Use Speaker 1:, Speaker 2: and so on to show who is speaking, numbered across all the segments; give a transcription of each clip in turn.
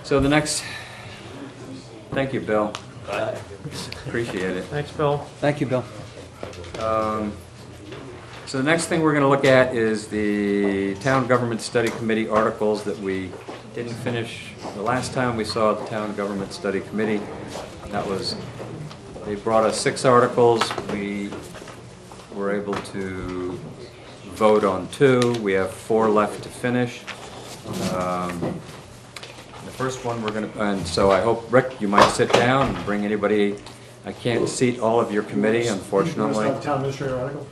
Speaker 1: So the next, thank you, Bill. Appreciate it.
Speaker 2: Thanks, Bill.
Speaker 3: Thank you, Bill.
Speaker 1: So the next thing we're going to look at is the Town Government Study Committee articles that we didn't finish. The last time we saw the Town Government Study Committee, that was, they brought us 6 articles. We were able to vote on 2. We have 4 left to finish. The first one we're going to, and so I hope, Rick, you might sit down and bring anybody. I can't seat all of your committee, unfortunately.
Speaker 2: You want to start with the town administrator article?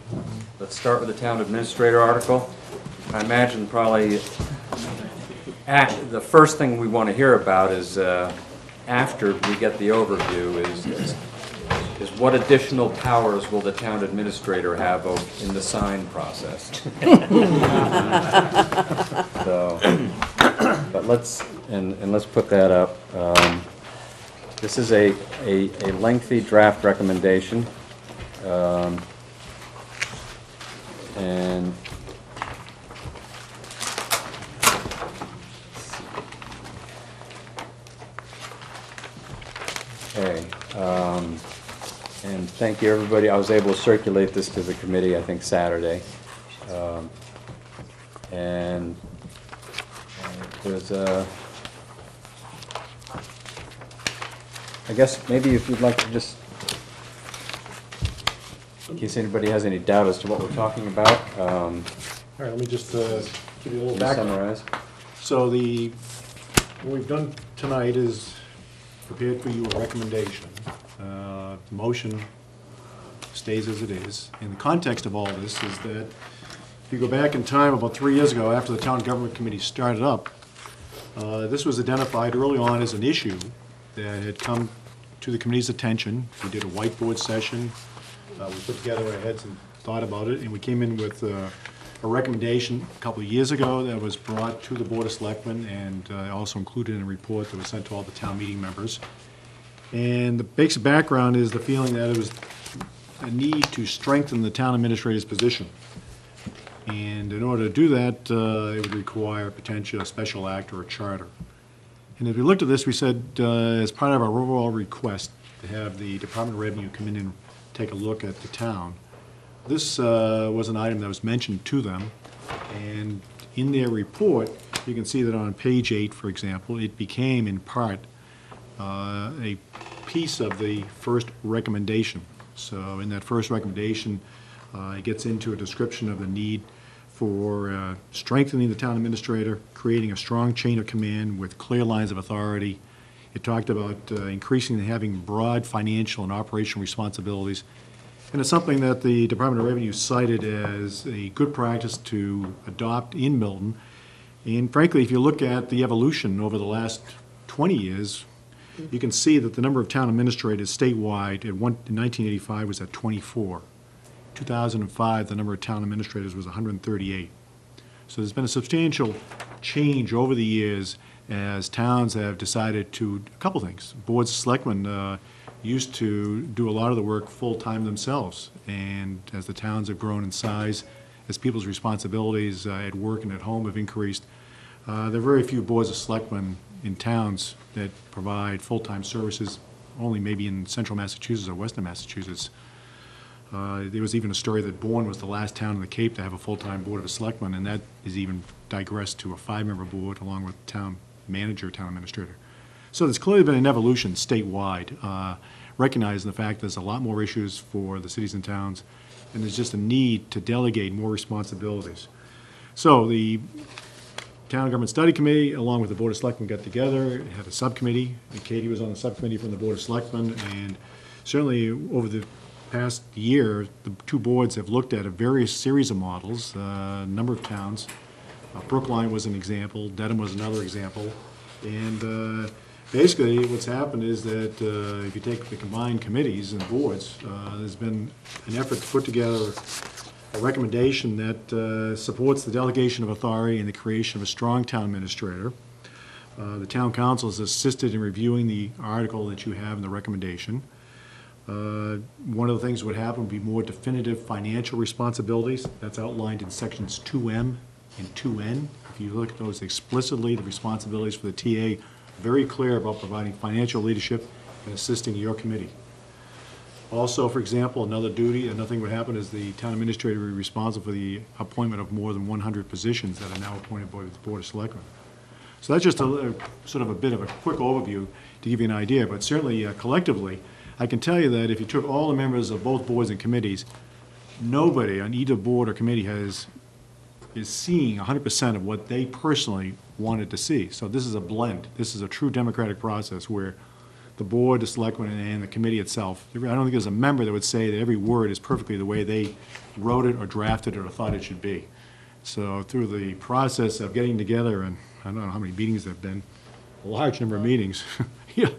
Speaker 1: Let's start with the town administrator article. I imagine probably the first thing we want to hear about is, after we get the overview, is what additional powers will the town administrator have in the sign process? So, but let's put that up. This is a lengthy draft recommendation. And okay, and thank you, everybody. I was able to circulate this to the committee, I think, Saturday. And there's a, I guess maybe if you'd like to just, in case anybody has any doubt as to what we're talking about.
Speaker 2: All right, let me just give you a little
Speaker 1: Can you
Speaker 2: background.
Speaker 1: summarize?
Speaker 2: So what we've done tonight is prepared for you a recommendation. The motion stays as it is. And the context of all this is that if you go back in time about 3 years ago, after the Town Government Committee started up, this was identified early on as an issue that had come to the committee's attention. We did a whiteboard session. We put together our heads and thought about it, and we came in with a recommendation a couple of years ago that was brought to the Board of Selectmen and also included in a report that was sent to all the town meeting members. And the basic background is the feeling that it was a need to strengthen the town administrator's position. And in order to do that, it would require potentially a special act or a charter. And as we looked at this, we said, as part of our overall request to have the Department of Revenue come in and take a look at the town, this was an item that was mentioned to them. And in their report, you can see that on page 8, for example, it became in part a piece of the first recommendation. So in that first recommendation, it gets into a description of the need for strengthening the town administrator, creating a strong chain of command with clear lines of authority. It talked about increasing and having broad financial and operational responsibilities. And it's something that the Department of Revenue cited as a good practice to adopt in Milton. And frankly, if you look at the evolution over the last 20 years, you can see that the number of town administrators statewide in 1985 was at 24. 2005, the number of town administrators was 138. So there's been a substantial change over the years as towns have decided to, a couple things. Boards of Selectmen used to do a lot of the work full-time themselves. And as the towns have grown in size, as people's responsibilities at work and at home have increased, there are very few boards of selectmen in towns that provide full-time services, only maybe in central Massachusetts or western Massachusetts. There was even a story that Bourne was the last town in the Cape to have a full-time board of selectmen, and that is even digressed to a 5-member board along with town manager, town administrator. So there's clearly been an evolution statewide, recognizing the fact there's a lot more issues for the cities and towns, and there's just a need to delegate more responsibilities. So the Town Government Study Committee, along with the Board of Selectmen, got together, had a subcommittee, and Katie was on the subcommittee from the Board of Selectmen, and certainly over the past year, the two boards have looked at a various series of models, a number of towns. Brookline was an example, Dedham was another example, and basically what's happened is that if you take the combined committees and boards, there's been an effort to put together a recommendation that supports the delegation of authority and the creation of a strong town administrator. The town council has assisted in reviewing the article that you have in the recommendation. One of the things that would happen would be more definitive financial responsibilities. That's outlined in sections 2M and 2N. If you look at those explicitly, the responsibilities for the TA very clear about providing financial leadership and assisting your committee. Also, for example, another duty, another thing would happen is the town administrator would be responsible for the appointment of more than 100 positions that are now appointed by the Board of Selectmen. So that's just a sort of a bit of a quick overview to give you an idea, but certainly collectively, I can tell you that if you took all the members of both boards and committees, nobody on either board or committee is seeing 100% of what they personally wanted to see. So this is a blend. This is a true democratic process where the board, the selectmen, and the committee itself, I don't think there's a member that would say that every word is perfectly the way they wrote it or drafted it or thought it should be. So through the process of getting together, and I don't know how many meetings there have been, a large number of meetings, yeah,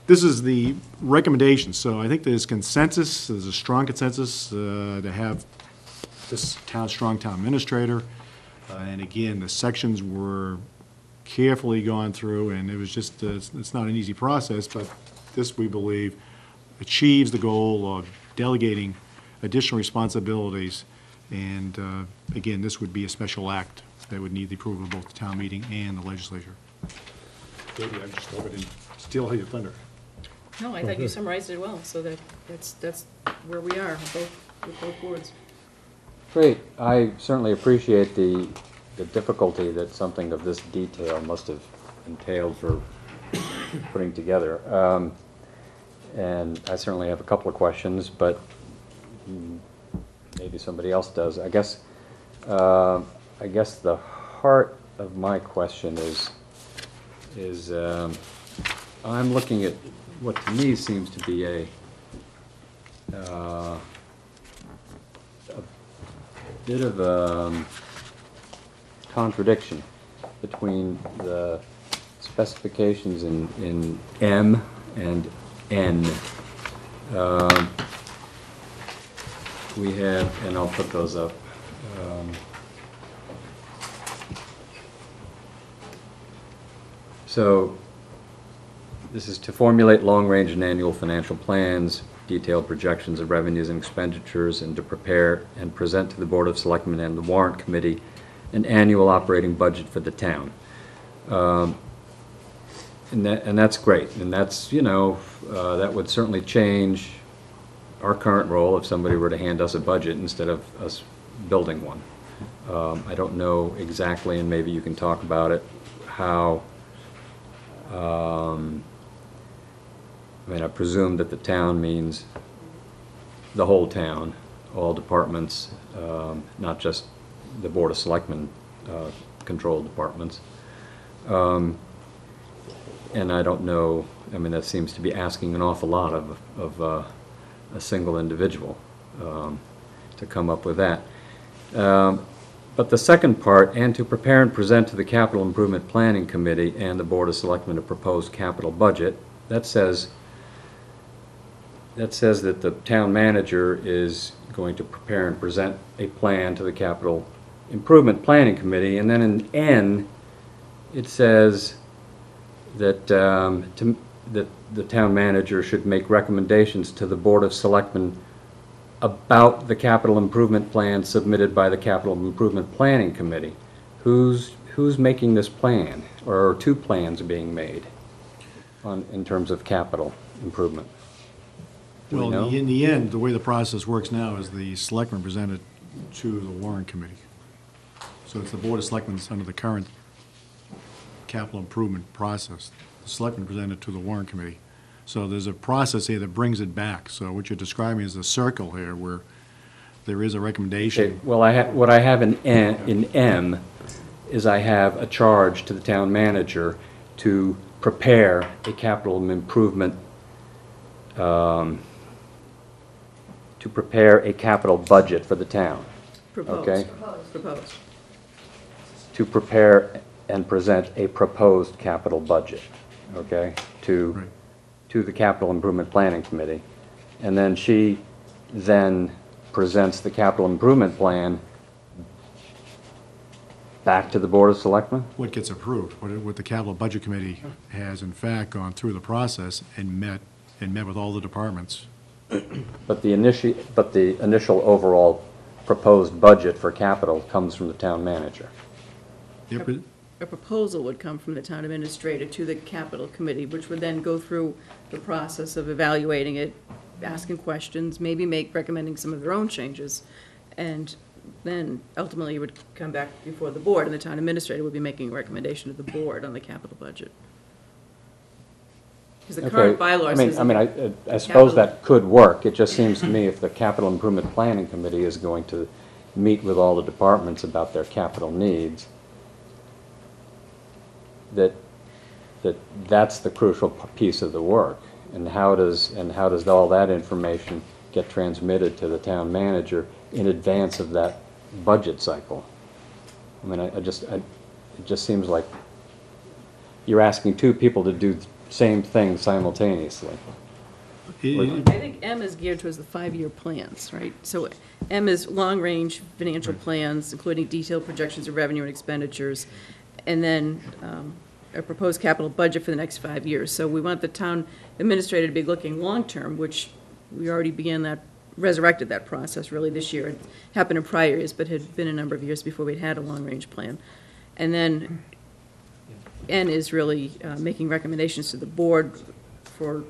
Speaker 2: this is the recommendation. So I think there's consensus, there's a strong consensus to have this strong town administrator. And again, the sections were carefully gone through, and it was just, it's not an easy process, but this, we believe, achieves the goal of delegating additional responsibilities. And again, this would be a special act that would need the approval of both the town meeting and the legislature. Katie, I just hope I didn't steal your thunder.
Speaker 3: No, I thought you summarized it well, so that's where we are with both boards.
Speaker 1: Great. I certainly appreciate the difficulty that something of this detail must have entailed for putting together. And I certainly have a couple of questions, but maybe somebody else does. I guess the heart of my question is I'm looking at what to me seems to be a bit of a contradiction between the specifications in M and N. We have, and I'll put those up. So this is to formulate long-range and annual financial plans, detailed projections of revenues and expenditures, and to prepare and present to the Board of Selectmen and the Warrant Committee an annual operating budget for the town. And that's great, and that's, you know, that would certainly change our current role if somebody were to hand us a budget instead of us building one. I don't know exactly, and maybe you can talk about it, how, I mean, I presume that the town means the whole town, all departments, not just the Board of Selectmen controlled departments. And I don't know, I mean, that seems to be asking an awful lot of a single individual to come up with that. But the second part, and to prepare and present to the Capital Improvement Planning Committee and the Board of Selectmen a proposed capital budget, that says that the town manager is going to prepare and present a plan to the Capital Improvement Planning Committee, and then in N, it says that that the town manager should make recommendations to the Board of Selectmen about the capital improvement plan submitted by the Capital Improvement Planning Committee. Who's making this plan, or are two plans being made in terms of capital improvement? Do we
Speaker 2: Well,
Speaker 1: know?
Speaker 2: in the end, the way the process works now is the selectmen present it to the Warrant Committee. So it's the Board of Selectmen under the current capital improvement process. The selectmen present it to the Warrant Committee. So there's a process here that brings it back. So what you're describing is a circle here where there is a recommendation.
Speaker 1: Okay, well, what I have in M is I have a charge to the town manager to prepare a capital improvement, to prepare a capital budget for the town. Okay?
Speaker 3: Proposed.
Speaker 1: To prepare and present a proposed capital budget, okay,
Speaker 2: Right.
Speaker 1: to the Capital Improvement Planning Committee. And then she then presents the capital improvement plan back to the Board of Selectmen?
Speaker 2: What gets approved, what the Capital Budget Committee has in fact gone through the process and met with all the departments.
Speaker 1: But the initial overall proposed budget for capital comes from the town manager.
Speaker 2: Yep,
Speaker 3: a proposal would come from the town administrator to the capital committee, which would then go through the process of evaluating it, asking questions, maybe recommending some of their own changes, and then ultimately it would come back before the board, and the town administrator would be making a recommendation to the board on the capital budget. Because the current bylaws says.
Speaker 1: I suppose that could work. It just seems to me if the Capital Improvement Planning Committee is going to meet with all the departments about their capital needs, that's the crucial piece of the work. And how does all that information get transmitted to the town manager in advance of that budget cycle? I mean, it just seems like you're asking two people to do the same thing simultaneously.
Speaker 3: I think M is geared towards the 5-year plans, right? So M is long-range financial plans, including detailed projections of revenue and expenditures, and then a proposed capital budget for the next 5 years. So we want the town administrator to be looking long-term, which we already resurrected that process really this year. It happened in prior years, but had been a number of years before we'd had a long-range plan. And then N is really making recommendations to the board for,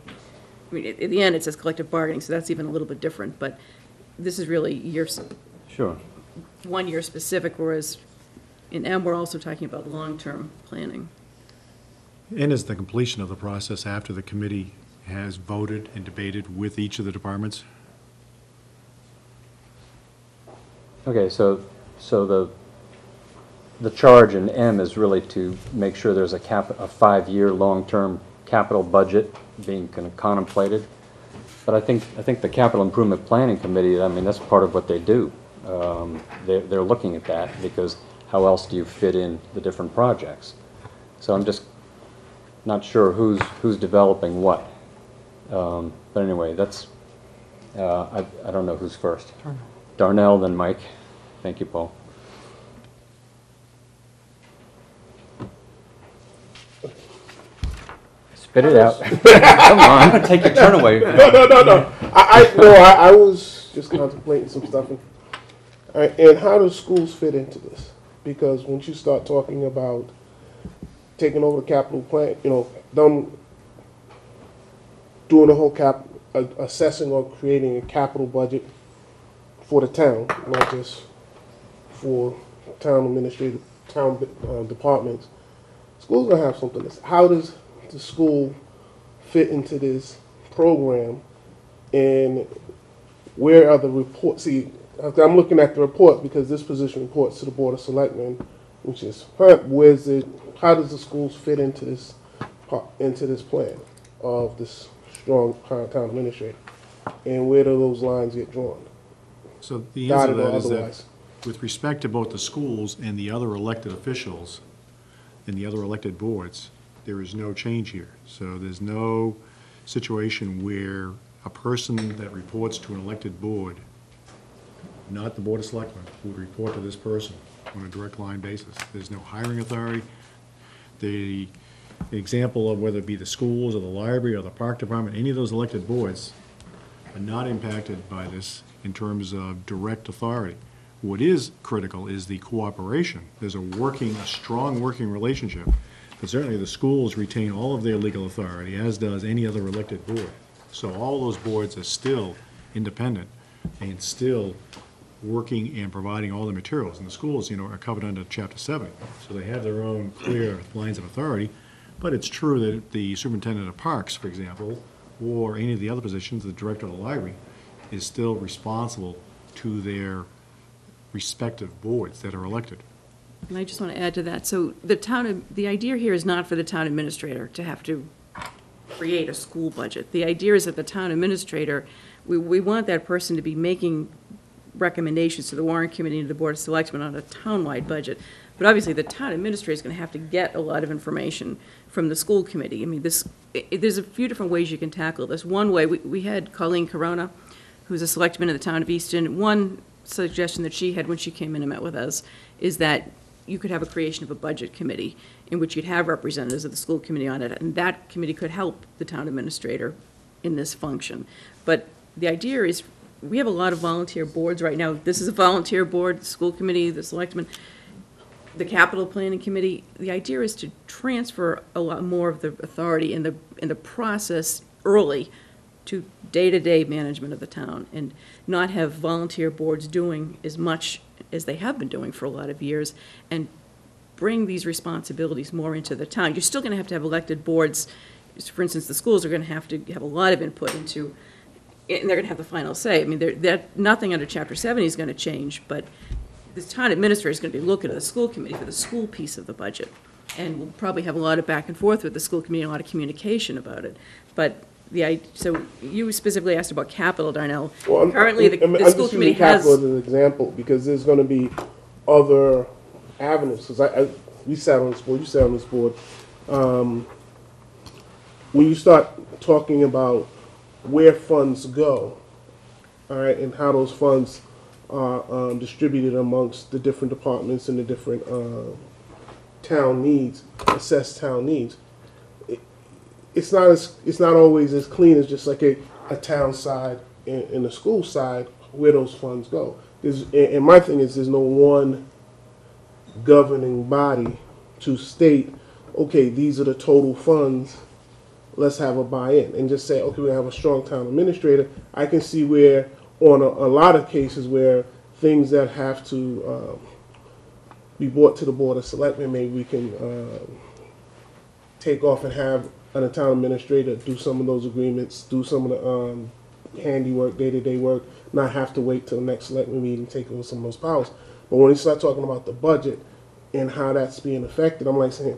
Speaker 3: I mean, at the end it says collective bargaining, so that's even a little bit different, but this is really
Speaker 1: Sure.
Speaker 3: 1 year specific, whereas in M we're also talking about long-term planning.
Speaker 2: And is the completion of the process after the committee has voted and debated with each of the departments?
Speaker 1: Okay, so the charge in M is really to make sure there's a 5-year long-term capital budget being kind of contemplated. But I think the Capital Improvement Planning Committee, I mean, that's part of what they do. They're looking at that because how else do you fit in the different projects? So I'm just not sure who's developing what. But anyway, that's I don't know who's first. Darnell, then Mike. Thank you, Paul. Spit it out. Come on, take your turn away.
Speaker 4: No. I was just contemplating some stuff. And how do schools fit into this? Because once you start talking about taking over the capital plan, them doing the whole assessing or creating a capital budget for the town, not just for town administrative, town departments. Schools gonna have something. How does the school fit into this program, and where are the reports? See, I'm looking at the report because this position reports to the Board of Selectmen, which is how does the schools fit into this plan of this strong town administrator, and where do those lines get drawn?
Speaker 2: So the answer to that is that with respect to both the schools and the other elected officials and the other elected boards, there is no change here. So there's no situation where a person that reports to an elected board, not the Board of Selectmen, would report to this person on a direct line basis. There's no hiring authority. The example of whether it be the schools or the library or the park department, any of those elected boards are not impacted by this in terms of direct authority. What is critical is the cooperation. There's a strong working relationship. But certainly the schools retain all of their legal authority, as does any other elected board. So all those boards are still independent and still working and providing all the materials. And the schools, are covered under Chapter 7. So they have their own clear lines of authority. But it's true that the superintendent of parks, for example, or any of the other positions, the director of the library, is still responsible to their respective boards that are elected.
Speaker 3: And I just want to add to that. So the idea here is not for the town administrator to have to create a school budget. The idea is that the town administrator, we want that person to be making recommendations to the Warrant Committee and to the Board of Selectmen on a town-wide budget. But obviously, the town administrator is going to have to get a lot of information from the school committee. I mean, there's a few different ways you can tackle this. One way, we had Colleen Corona, who's a selectman in the town of Easton. One suggestion that she had when she came in and met with us is that you could have a creation of a budget committee in which you'd have representatives of the school committee on it, and that committee could help the town administrator in this function. But the idea is, we have a lot of volunteer boards right now. This is a volunteer board, the school committee, the selectmen. the capital planning committee, the idea is to transfer a lot more of the authority in the process early to day-to-day management of the town, and not have volunteer boards doing as much as they have been doing for a lot of years, and bring these responsibilities more into the town. You're still going to have elected boards. For instance, the schools are going to have a lot of input into, and they're going to have the final say. I mean, nothing under Chapter 70 is going to change, but the town administrator is going to be looking at the school committee for the school piece of the budget. And we'll probably have a lot of back and forth with the school committee, a lot of communication about it. But so you specifically asked about capital, Darnell.
Speaker 4: Well,
Speaker 3: Currently, the school committee has.
Speaker 4: capital as an example, because there's going to be other avenues, because we sat on this board, you sat on this board. When you start talking about where funds go, all right, and how those funds are distributed amongst the different departments and the different town needs, assessed town needs, it's not always as clean as just like a town side and a school side where those funds go. And my thing is, there's no one governing body to state, okay, these are the total funds, let's have a buy-in, and just say, okay, we have a strong town administrator. I can see where, on a lot of cases where things that have to be brought to the Board of Selectmen, maybe we can take off and have a town administrator do some of those agreements, do some of the handiwork, day-to-day work, not have to wait till the next selectmen meeting, take over some of those powers. But when you start talking about the budget and how that's being affected, I'm like saying,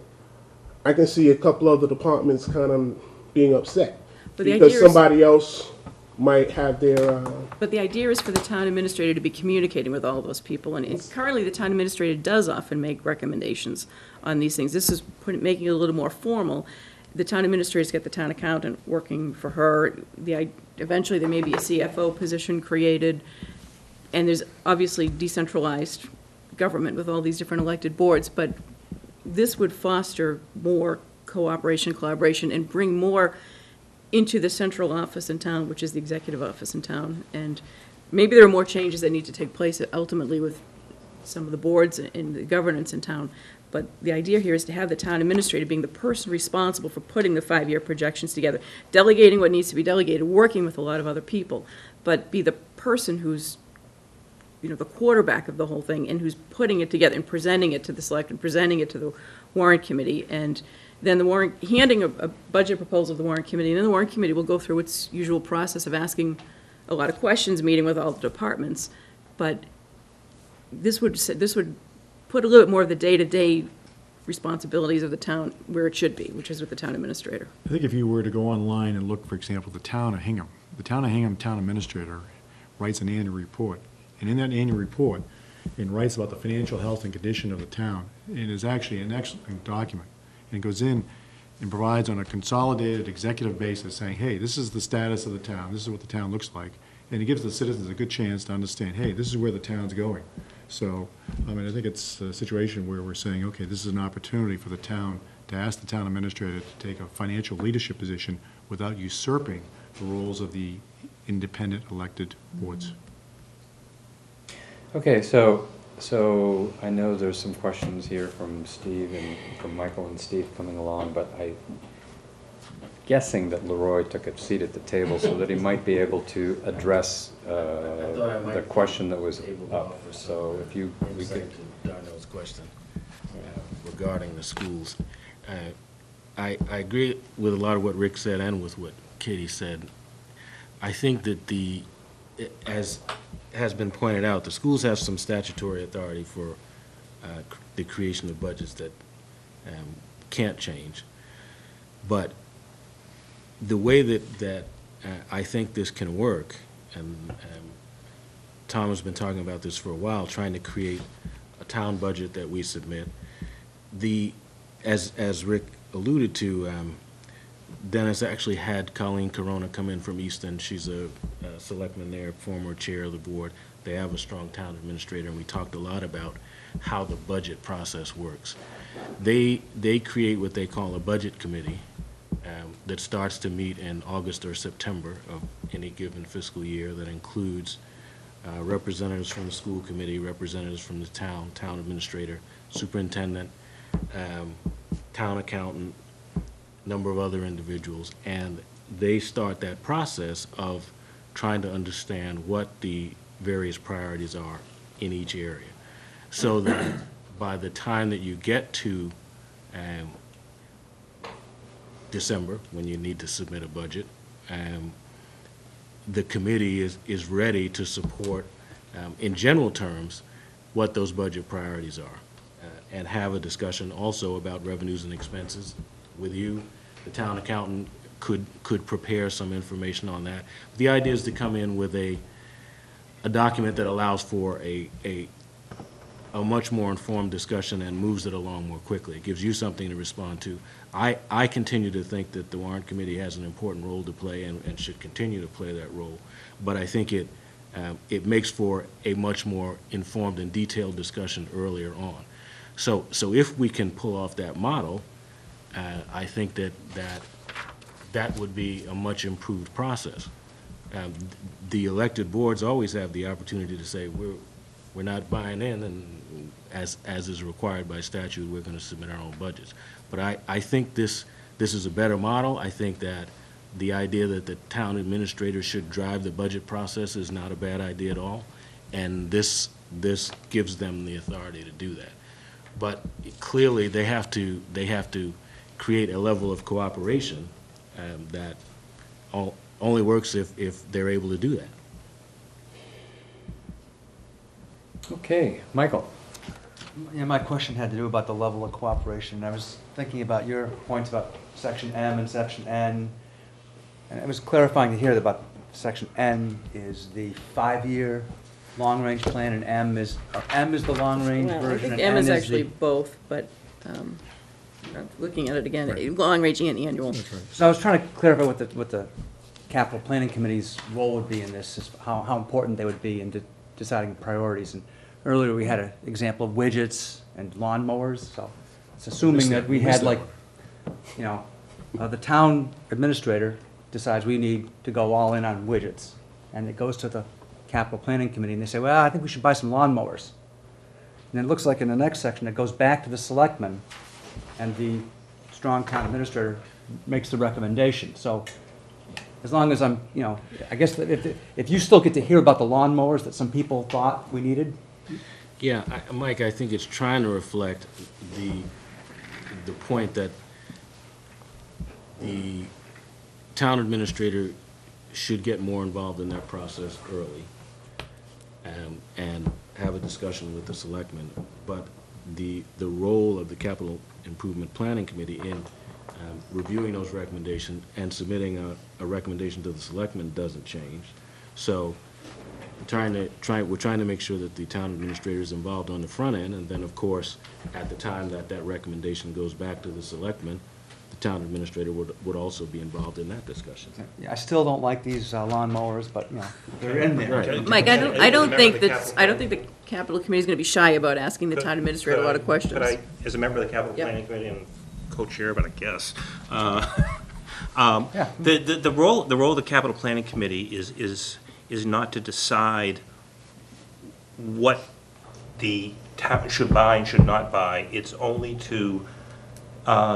Speaker 4: I can see a couple other departments kind of being upset because somebody else might have their.
Speaker 3: But the idea is for the town administrator to be communicating with all those people, and currently the town administrator does often make recommendations on these things. This is making it a little more formal. The town administrators get the town accountant working for her. Eventually there may be a CFO position created, and there's obviously decentralized government with all these different elected boards, but this would foster more cooperation, collaboration, and bring more into the central office in town, which is the executive office in town. And maybe there are more changes that need to take place ultimately with some of the boards and the governance in town. But the idea here is to have the town administrator being the person responsible for putting the 5-year projections together, delegating what needs to be delegated, working with a lot of other people, but be the person who's, the quarterback of the whole thing, and who's putting it together and presenting it to the select and presenting it to the warrant committee, and then handing a budget proposal to the warrant committee, and then the warrant committee will go through its usual process of asking a lot of questions, meeting with all the departments. But this would put a little bit more of the day-to-day responsibilities of the town where it should be, which is with the town administrator.
Speaker 2: I think if you were to go online and look, for example, the town of Hingham town administrator writes an annual report. And in that annual report, it writes about the financial health and condition of the town. It is actually an excellent document. And goes in and provides on a consolidated executive basis saying, hey, this is the status of the town, this is what the town looks like. And it gives the citizens a good chance to understand, hey, this is where the town's going. So, I think it's a situation where we're saying, okay, this is an opportunity for the town to ask the town administrator to take a financial leadership position without usurping the roles of the independent elected boards.
Speaker 1: Okay, so I know there's some questions here from Steve and from Michael and Steve coming along, but I'm guessing that Leroy took a seat at the table so that he might be able to address the question that was up. So if we could.
Speaker 5: To Darnell's question regarding the schools, I agree with a lot of what Rick said and with what Katie said. I think that as has been pointed out, the schools have some statutory authority for the creation of budgets that can't change. But the way that I think this can work, and Tom has been talking about this for a while, trying to create a town budget that we submit. As Rick alluded to, Dennis actually had Colleen Corona come in from Easton. She's a selectman there, former chair of the board. They have a strong town administrator, and we talked a lot about how the budget process works. They create what they call a budget committee that starts to meet in August or September of any given fiscal year, that includes representatives from the school committee, representatives from the town administrator, superintendent, town accountant, number of other individuals, and they start that process of trying to understand what the various priorities are in each area, so that by the time that you get to December, when you need to submit a budget, the committee is ready to support, in general terms, what those budget priorities are, and have a discussion also about revenues and expenses with you. The town accountant could prepare some information on that. The idea is to come in with a document that allows for a much more informed discussion and moves it along more quickly. It gives you something to respond to. I continue to think that the Warrant Committee has an important role to play and should continue to play that role, but I think it makes for a much more informed and detailed discussion earlier on. So if we can pull off that model, I think that would be a much improved process. The elected boards always have the opportunity to say, we're not buying in, and as is required by statute, we're going to submit our own budgets. But I think this is a better model. I think that the idea that the town administrator should drive the budget process is not a bad idea at all, and this gives them the authority to do that. But clearly, they have to create a level of cooperation that only works if they're able to do that.
Speaker 1: Okay, Michael.
Speaker 6: Yeah, my question had to do about the level of cooperation. I was thinking about your points about section M and section N, and it was clarifying to hear that about section N is the 5-year long-range plan, and M is the long-range
Speaker 3: Well, I
Speaker 6: version.
Speaker 3: think
Speaker 6: and
Speaker 3: M is
Speaker 6: the-
Speaker 3: actually both, but looking at it again, long-range and annual.
Speaker 6: So I was trying to clarify what the capital planning committee's role would be in this, is how important they would be in deciding priorities. And earlier we had an example of widgets and lawnmowers, so it's assuming that we had like, you know, the town administrator decides we need to go all in on widgets, and it goes to the capital planning committee, and they say, well, I think we should buy some lawnmowers. And it looks like in the next section, it goes back to the selectmen, and the strong town administrator makes the recommendation. So as long as I'm, you know, I guess that if you still get to hear about the lawnmowers that some people thought we needed.
Speaker 5: Yeah, Mike, I think it's trying to reflect the point that the town administrator should get more involved in that process early, and have a discussion with the selectmen. But the role of the Capital Improvement Planning Committee in reviewing those recommendations and submitting a recommendation to the selectmen doesn't change. So we're trying to make sure that the town administrator is involved on the front end, and then, of course, at the time that recommendation goes back to the selectmen, the town administrator would also be involved in that discussion.
Speaker 6: Yeah, I still don't like these lawnmowers, but, you know, they're in there.
Speaker 5: Right.
Speaker 3: Mike, I don't
Speaker 7: As a
Speaker 3: think
Speaker 7: member of the
Speaker 3: that's,
Speaker 7: capital
Speaker 3: I don't think the capital committee is going to be shy about asking the town administrator a lot of questions.
Speaker 7: Could I, as a member of the capital
Speaker 3: Yep.
Speaker 7: planning committee and co-chair, but I guess,
Speaker 6: Yeah.
Speaker 7: the role of the capital planning committee is not to decide what the town should buy and should not buy. It's only to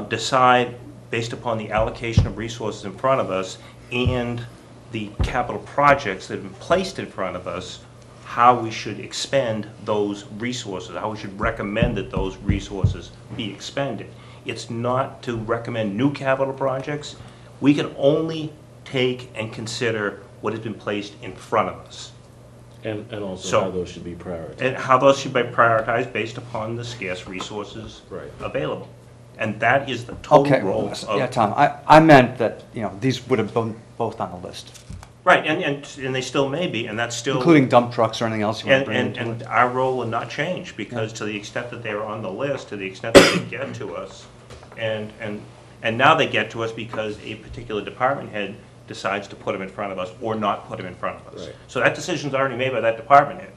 Speaker 7: decide, based upon the allocation of resources in front of us and the capital projects that have been placed in front of us, how we should expend those resources, how we should recommend that those resources be expended. It's not to recommend new capital projects. We can only take and consider what has been placed in front of us,
Speaker 5: And also
Speaker 7: So-
Speaker 5: how those should be prioritized.
Speaker 7: and how those should be prioritized based upon the scarce resources
Speaker 5: Right.
Speaker 7: available. And that is the total
Speaker 6: Okay,
Speaker 7: role of...
Speaker 6: yeah, Tom, I meant that, you know, these would have been both on the list,
Speaker 7: Right, and they still may be, and that's still...
Speaker 6: including dump trucks or anything else you want to
Speaker 7: And,
Speaker 6: bring into it.
Speaker 7: our role will not change, because to the extent that they're on the list, to the extent that they get to us, and now they get to us because a particular department head decides to put them in front of us or not put them in front of us.
Speaker 5: Right.
Speaker 7: So that decision's already made by that department head,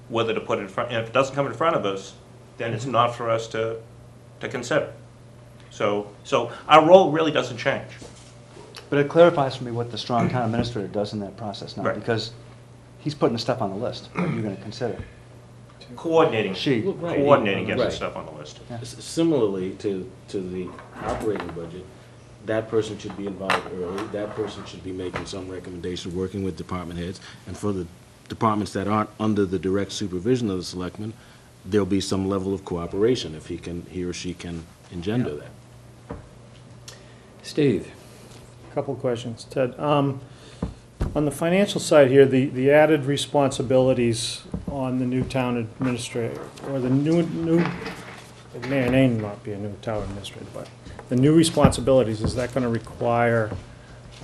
Speaker 7: whether to put it in front, and if it doesn't come in front of us, then it's not for us to consider. So our role really doesn't change.
Speaker 6: But it clarifies for me what the strong town administrator does in that process now,
Speaker 7: Right.
Speaker 6: because he's putting the stuff on the list that you're going to consider.
Speaker 7: coordinating,
Speaker 6: Sheet.
Speaker 5: Right.
Speaker 7: coordinating gets the
Speaker 5: Right.
Speaker 7: stuff on the list.
Speaker 5: Similarly to the operating budget, that person should be involved early, that person should be making some recommendation, working with department heads, and for the departments that aren't under the direct supervision of the selectmen, there'll be some level of cooperation if he or she can engender that.
Speaker 1: Steve?
Speaker 8: Couple questions, Ted. On the financial side here, the added responsibilities on the new town administrator, or the new, it may or may not be a new town administrator, but the new responsibilities, is that gonna require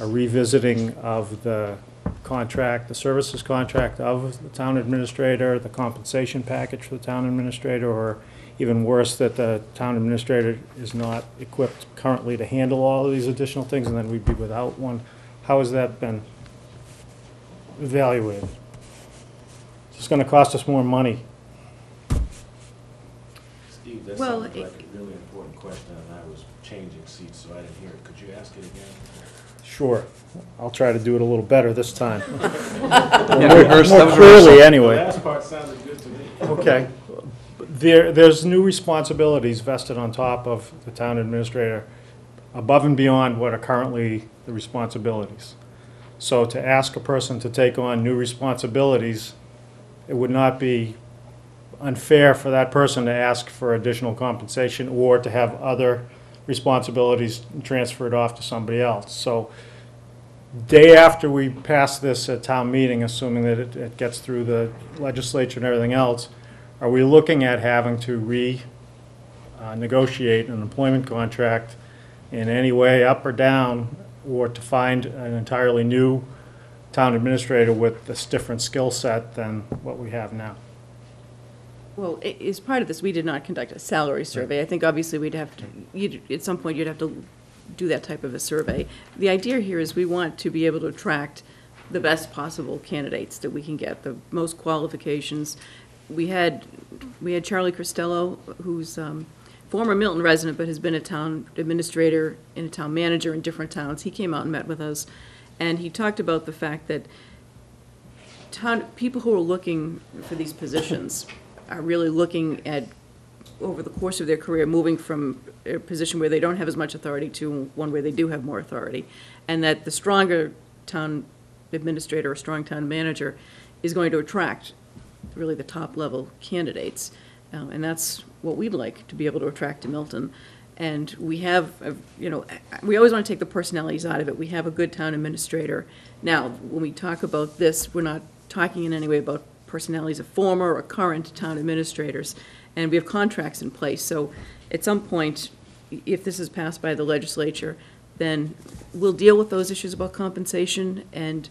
Speaker 8: a revisiting of the contract, the services contract of the town administrator, the compensation package for the town administrator, or even worse, that the town administrator is not equipped currently to handle all of these additional things, and then we'd be without one? How has that been evaluated? It's gonna cost us more money.
Speaker 5: Steve, that
Speaker 3: Well,
Speaker 5: sounds like a really important question, and I was changing seats, so I didn't hear it. Could you ask it again?
Speaker 8: Sure, I'll try to do it a little better this time.
Speaker 1: Yeah, rehearse, that
Speaker 8: More
Speaker 1: was
Speaker 8: clearly,
Speaker 1: rehearsal.
Speaker 8: anyway.
Speaker 5: The last part sounded good to me.
Speaker 8: Okay. There's new responsibilities vested on top of the town administrator, above and beyond what are currently the responsibilities. So to ask a person to take on new responsibilities, it would not be unfair for that person to ask for additional compensation or to have other responsibilities transferred off to somebody else. So day after we pass this at town meeting, assuming that it gets through the legislature and everything else, are we looking at having to negotiate an employment contract in any way, up or down, or to find an entirely new town administrator with this different skill set than what we have now?
Speaker 3: Well, as part of this, we did not conduct a salary survey. I think obviously we'd have to, at some point, you'd have to do that type of a survey. The idea here is we want to be able to attract the best possible candidates that we can get, the most qualifications. We had Charlie Cristello, who's former Milton resident, but has been a town administrator and a town manager in different towns. He came out and met with us, and he talked about the fact that people who are looking for these positions are really looking at, over the course of their career, moving from a position where they don't have as much authority to one where they do have more authority, and that the stronger town administrator or strong town manager is going to attract really the top-level candidates. And that's what we'd like to be able to attract to Milton. And we have, we always want to take the personalities out of it. We have a good town administrator. Now, when we talk about this, we're not talking in any way about personalities of former or current town administrators. And we have contracts in place. So at some point, if this is passed by the legislature, then we'll deal with those issues about compensation. And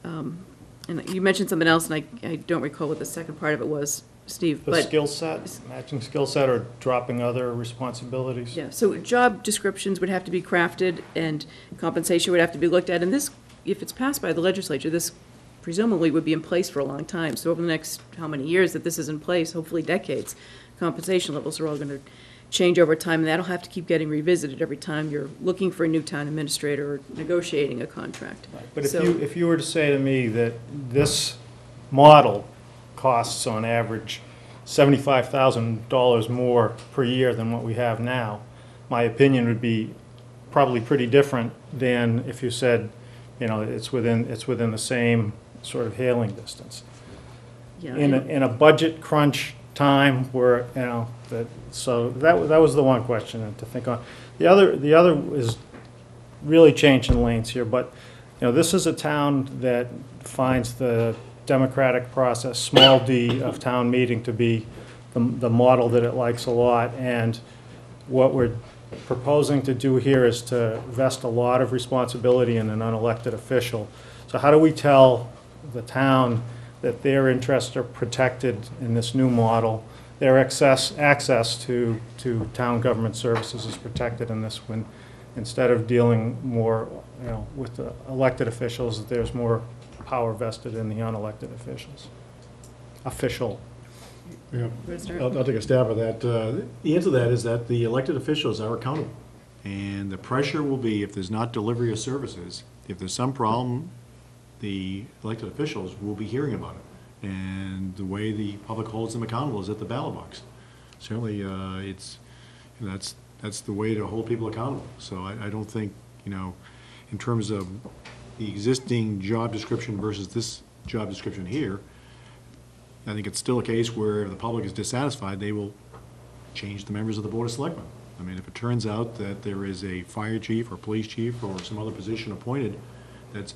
Speaker 3: you mentioned something else, and I don't recall what the second part of it was, Steve.
Speaker 8: The skill set, matching skill set, or dropping other responsibilities?
Speaker 3: Yeah, so job descriptions would have to be crafted, and compensation would have to be looked at. And this, if it's passed by the legislature, this presumably would be in place for a long time. So over the next, how many years that this is in place, hopefully decades, compensation levels are all going to change over time, and that'll have to keep getting revisited every time you're looking for a new town administrator or negotiating a contract.
Speaker 8: But
Speaker 3: So-
Speaker 8: if you were to say to me that this model costs on average $75,000 more per year than what we have now, my opinion would be probably pretty different than if you said, it's within the same sort of hailing distance.
Speaker 3: Yeah,
Speaker 8: In a budget crunch time where, so that was the one question to think on. The other is really changing lanes here, but, this is a town that finds the democratic process, small d, of town meeting to be the model that it likes a lot. And what we're proposing to do here is to vest a lot of responsibility in an unelected official. So how do we tell the town that their interests are protected in this new model? Their access to town government services is protected in this one. Instead of dealing more, with the elected officials, there's more power vested in the unelected officials.
Speaker 2: Yeah,
Speaker 3: Commissioner?
Speaker 2: I'll take a stab at that. The answer to that is that the elected officials are accountable. And the pressure will be, if there's not delivery of services, if there's some problem, the elected officials will be hearing about it. And the way the public holds them accountable is at the ballot box. Certainly, that's the way to hold people accountable. So I don't think, in terms of the existing job description versus this job description here, I think it's still a case where if the public is dissatisfied, they will change the members of the Board of Selectmen. I mean, if it turns out that there is a fire chief or police chief or some other position appointed that's,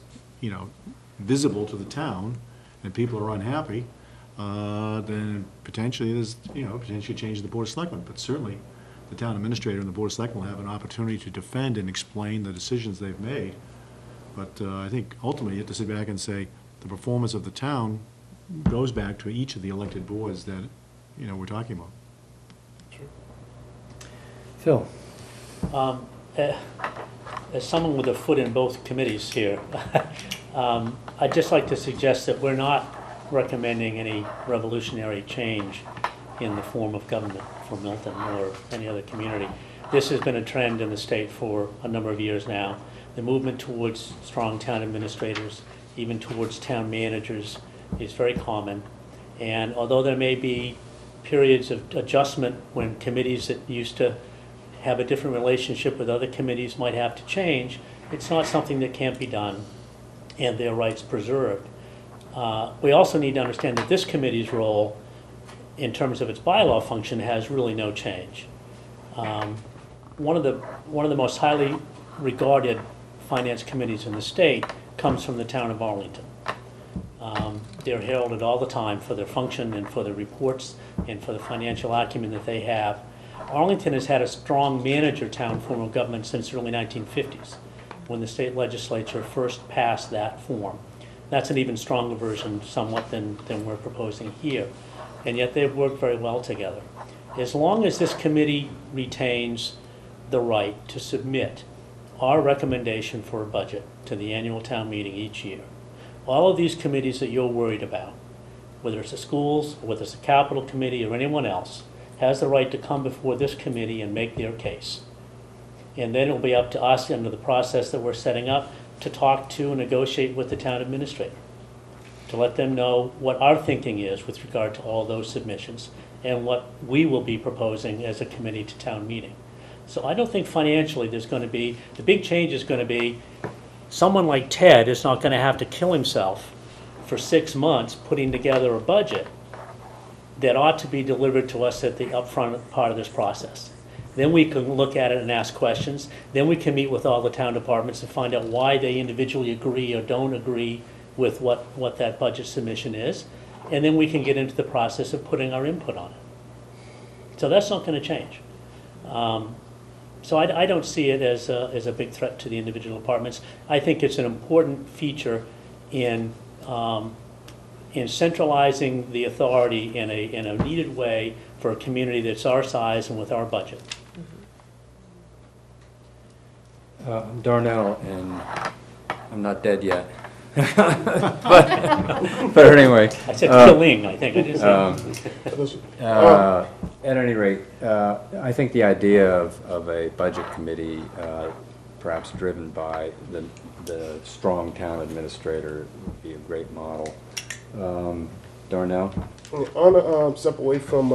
Speaker 2: visible to the town and people are unhappy, then potentially there's, potentially change the Board of Selectmen. But certainly, the town administrator and the Board of Selectmen will have an opportunity to defend and explain the decisions they've made. But I think ultimately you have to sit back and say the performance of the town goes back to each of the elected boards that, we're talking about.
Speaker 9: Phil? As someone with a foot in both committees here, I'd just like to suggest that we're not recommending any revolutionary change in the form of government for Milton or any other community. This has been a trend in the state for a number of years now. The movement towards strong town administrators, even towards town managers, is very common. And although there may be periods of adjustment when committees that used to have a different relationship with other committees might have to change, it's not something that can't be done and their rights preserved. We also need to understand that this committee's role in terms of its bylaw function has really no change. One of the most highly regarded finance committees in the state comes from the town of Arlington. They're heralded all the time for their function and for their reports and for the financial acumen that they have. Arlington has had a strong manager town form of government since the early 1950s, when the state legislature first passed that form. That's an even stronger version somewhat than we're proposing here. And yet they've worked very well together. As long as this committee retains the right to submit our recommendation for a budget to the annual town meeting each year, all of these committees that you're worried about, whether it's the schools, or whether it's the capital committee or anyone else, has the right to come before this committee and make their case. And then it'll be up to us under the process that we're setting up to talk to and negotiate with the town administrator, to let them know what our thinking is with regard to all those submissions and what we will be proposing as a committee to town meeting. So I don't think financially there's going to be, the big change is going to be someone like Ted is not going to have to kill himself for 6 months putting together a budget that ought to be delivered to us at the upfront part of this process. Then we can look at it and ask questions. Then we can meet with all the town departments and find out why they individually agree or don't agree with what that budget submission is. And then we can get into the process of putting our input on it. So that's not going to change. So I don't see it as a big threat to the individual departments. I think it's an important feature in centralizing the authority in a needed way for a community that's our size and with our budget.
Speaker 1: Darnell, and I'm not dead yet. but anyway.
Speaker 9: I said killing, I think. I didn't say.
Speaker 1: At any rate, I think the idea of a budget committee, perhaps driven by the strong town administrator, would be a great model. Darnell?
Speaker 4: I want to step away from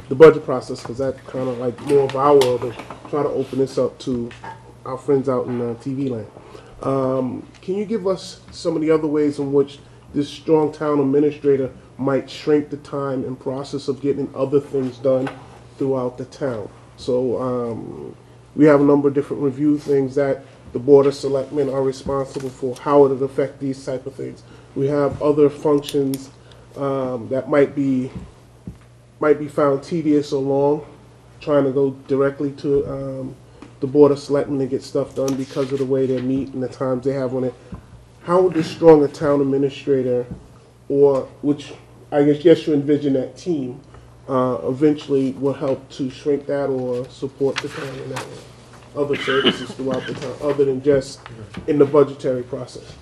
Speaker 4: the budget process, because that's kind of like more of our world, and try to open this up to our friends out in TV land. Can you give us some of the other ways in which this strong town administrator might shrink the time and process of getting other things done throughout the town? So we have a number of different review things that the Board of Selectmen are responsible for, how it would affect these type of things. We have other functions that might be found tedious or long, trying to go directly to the Board of Selectmen to get stuff done because of the way they meet and the times they have on it. How would this strong a town administrator, or which I guess you envision that team, eventually will help to shrink that or support the town in that way? Other services throughout the town, other than just in the budgetary process.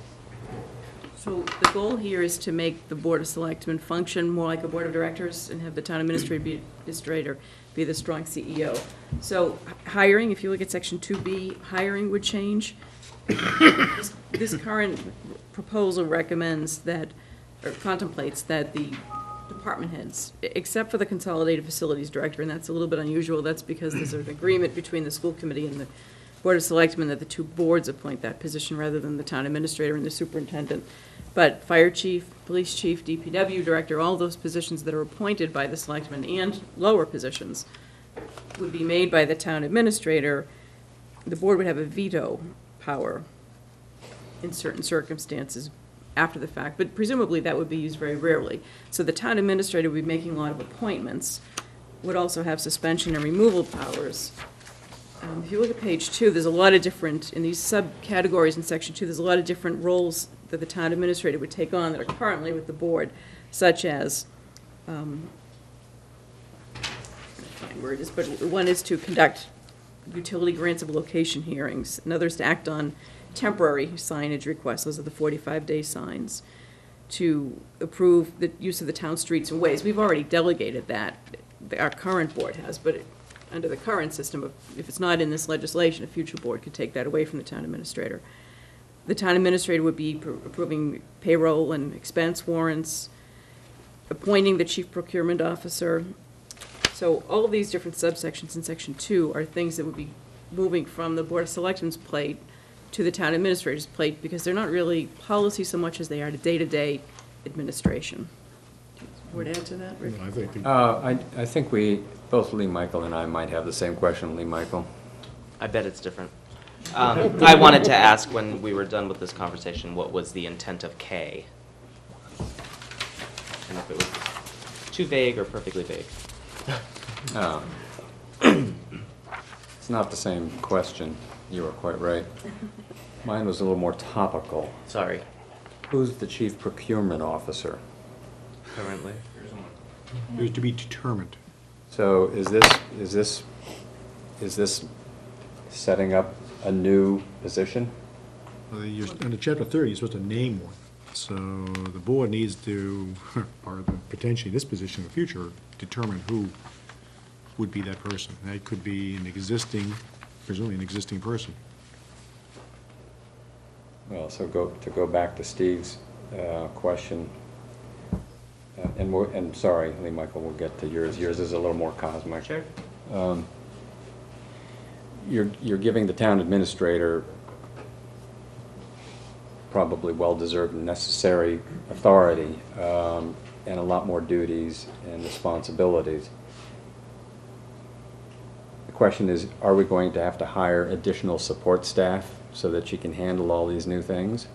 Speaker 3: So the goal here is to make the Board of Selectmen function more like a Board of Directors and have the town administrator be the strong CEO. So hiring, if you look at section 2B, hiring would change. This current proposal recommends that or contemplates that the department heads, except for the consolidated facilities director, and that's a little bit unusual, that's because there's an agreement between the school committee and the Board of Selectmen that the two boards appoint that position rather than the town administrator and the superintendent. But fire chief, police chief, DPW director, all those positions that are appointed by the selectmen and lower positions would be made by the town administrator. The board would have a veto power in certain circumstances after the fact, but presumably that would be used very rarely. So the town administrator would be making a lot of appointments, would also have suspension and removal powers. If you look at page 2, there's a lot of different, in these subcategories in section 2, there's a lot of different roles that the town administrator would take on that are currently with the board, such as, I can't find where it is, but one is to conduct utility grants of location hearings, another is to act on temporary signage requests, those are the 45-day signs, to approve the use of the town streets and ways. We've already delegated that, our current board has, but under the current system, if it's not in this legislation, a future board could take that away from the town administrator. The town administrator would be approving payroll and expense warrants, appointing the chief procurement officer. So all of these different subsections in section 2 are things that would be moving from the Board of Selectmen's plate to the town administrator's plate, because they're not really policy so much as they are day-to-day administration. Would add to that, Rick?
Speaker 1: I think we, both Lee Michael and I might have the same question. Lee Michael?
Speaker 10: I bet it's different. I wanted to ask, when we were done with this conversation, what was the intent of K? And if it was too vague or perfectly vague.
Speaker 1: Oh. It's not the same question. You were quite right. Mine was a little more topical.
Speaker 10: Sorry.
Speaker 1: Who's the chief procurement officer?
Speaker 10: Currently.
Speaker 2: It was to be determined.
Speaker 1: So is this setting up a new position?
Speaker 2: Under Chapter 30, you're supposed to name one. So the board needs to, or potentially this position in the future, determine who would be that person. That could be an existing, presumably an existing person.
Speaker 1: Well, so to go back to Steve's question, and sorry, Lee Michael, we'll get to yours. Yours is a little more cosmic.
Speaker 10: Sure.
Speaker 1: You're giving the town administrator probably well-deserved and necessary authority, and a lot more duties and responsibilities. The question is, are we going to have to hire additional support staff so that she can handle all these new things?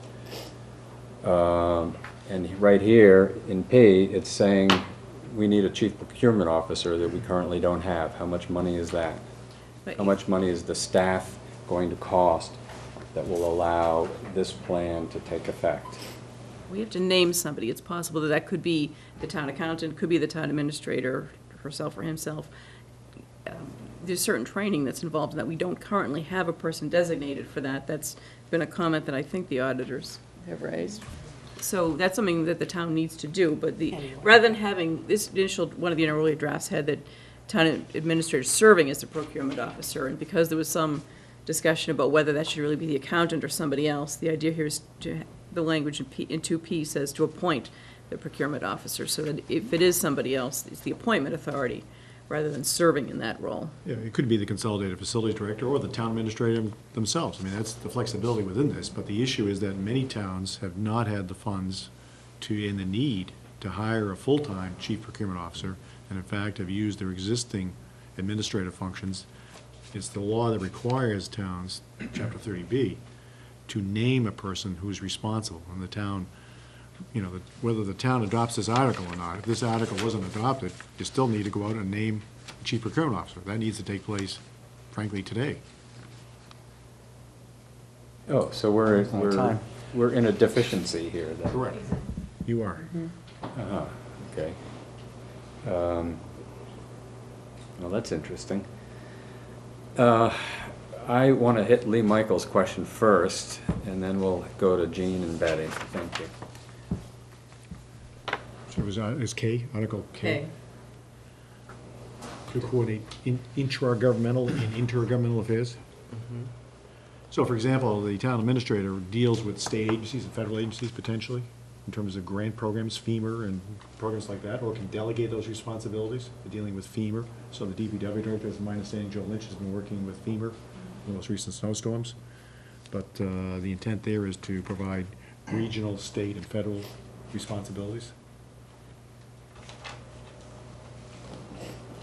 Speaker 1: And right here in P, it's saying we need a chief procurement officer that we currently don't have. How much money is that? How much money is the staff going to cost that will allow this plan to take effect?
Speaker 3: We have to name somebody. It's possible that that could be the town accountant, could be the town administrator herself or himself. There's certain training that's involved in that. We don't currently have a person designated for that. That's been a comment that I think the auditors have raised. So that's something that the town needs to do, but rather than having this initial, one of the earlier drafts had that town administrator serving as the procurement officer, and because there was some discussion about whether that should really be the accountant or somebody else, the idea here is to, the language in 2P says to appoint the procurement officer, so that if it is somebody else, it's the appointment authority, rather than serving in that role.
Speaker 2: Yeah, it could be the consolidated facilities director or the town administrator themselves. I mean, that's the flexibility within this, but the issue is that many towns have not had the funds to, and the need to hire a full-time chief procurement officer, and in fact have used their existing administrative functions. It's the law that requires towns, Chapter 30B, to name a person who's responsible, and the town, you know, whether the town adopts this article or not. If this article wasn't adopted, you still need to go out and name a chief procurement officer. That needs to take place, frankly, today.
Speaker 1: Oh, so we're in a deficiency here then?
Speaker 2: Correct. You are.
Speaker 1: Uh-huh, okay. Well, that's interesting. I want to hit Lee Michael's question first, and then we'll go to Jean and Betty. Thank you.
Speaker 2: So it was K, Article K?
Speaker 3: Okay.
Speaker 2: To coordinate intragovernmental and intergovernmental affairs? So, for example, the town administrator deals with state agencies and federal agencies, potentially? in terms of grant programs, FEMA and programs like that, or can delegate those responsibilities to dealing with FEMA. So the DPW director, as my understanding, Joe Lynch, has been working with FEMA in the most recent snowstorms. But the intent there is to provide regional, state, and federal responsibilities.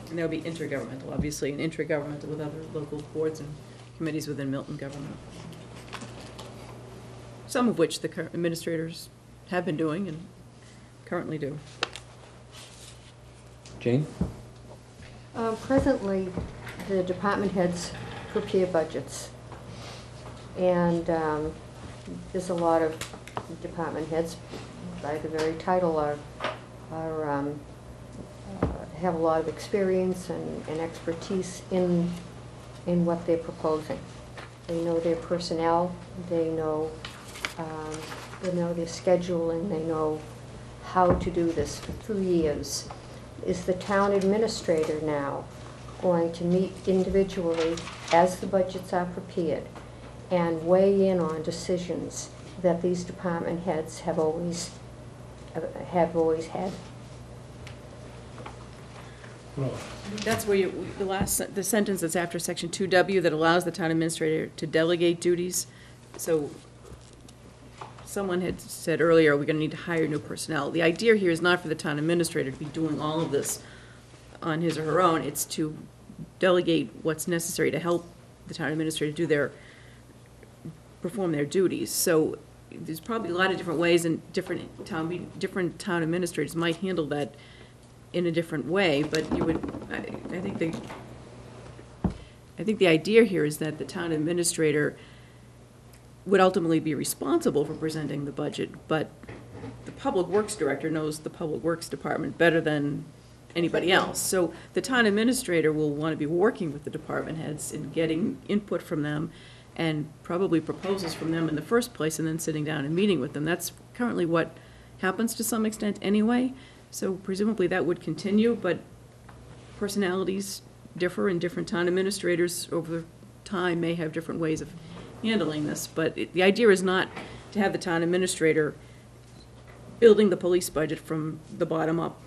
Speaker 3: And that would be intergovernmental, obviously, and intergovernmental with other local boards and committees within Milton government. Some of which the current administrators have been doing and currently do.
Speaker 1: Jane?
Speaker 11: Presently, the department heads prepare budgets. And there's a lot of department heads, by the very title, have a lot of experience and expertise in what they're proposing. They know their personnel, they know their schedule, and they know how to do this for 3 years. Is the town administrator now going to meet individually as the budgets are prepared and weigh in on decisions that these department heads have always had?
Speaker 3: That's where the sentence that's after section 2W that allows the town administrator to delegate duties. So someone had said earlier, we're gonna need to hire new personnel. The idea here is not for the town administrator to be doing all of this on his or her own. It's to delegate what's necessary to help the town administrator perform their duties. So there's probably a lot of different ways, and different town administrators might handle that in a different way, but you would, I think the idea here is that the town administrator would ultimately be responsible for presenting the budget, but the public works director knows the public works department better than anybody else. So the town administrator will want to be working with the department heads and getting input from them and probably proposals from them in the first place, and then sitting down and meeting with them. That's currently what happens to some extent anyway. So presumably that would continue, but personalities differ, and different town administrators over time may have different ways of handling this. But the idea is not to have the town administrator building the police budget from the bottom up,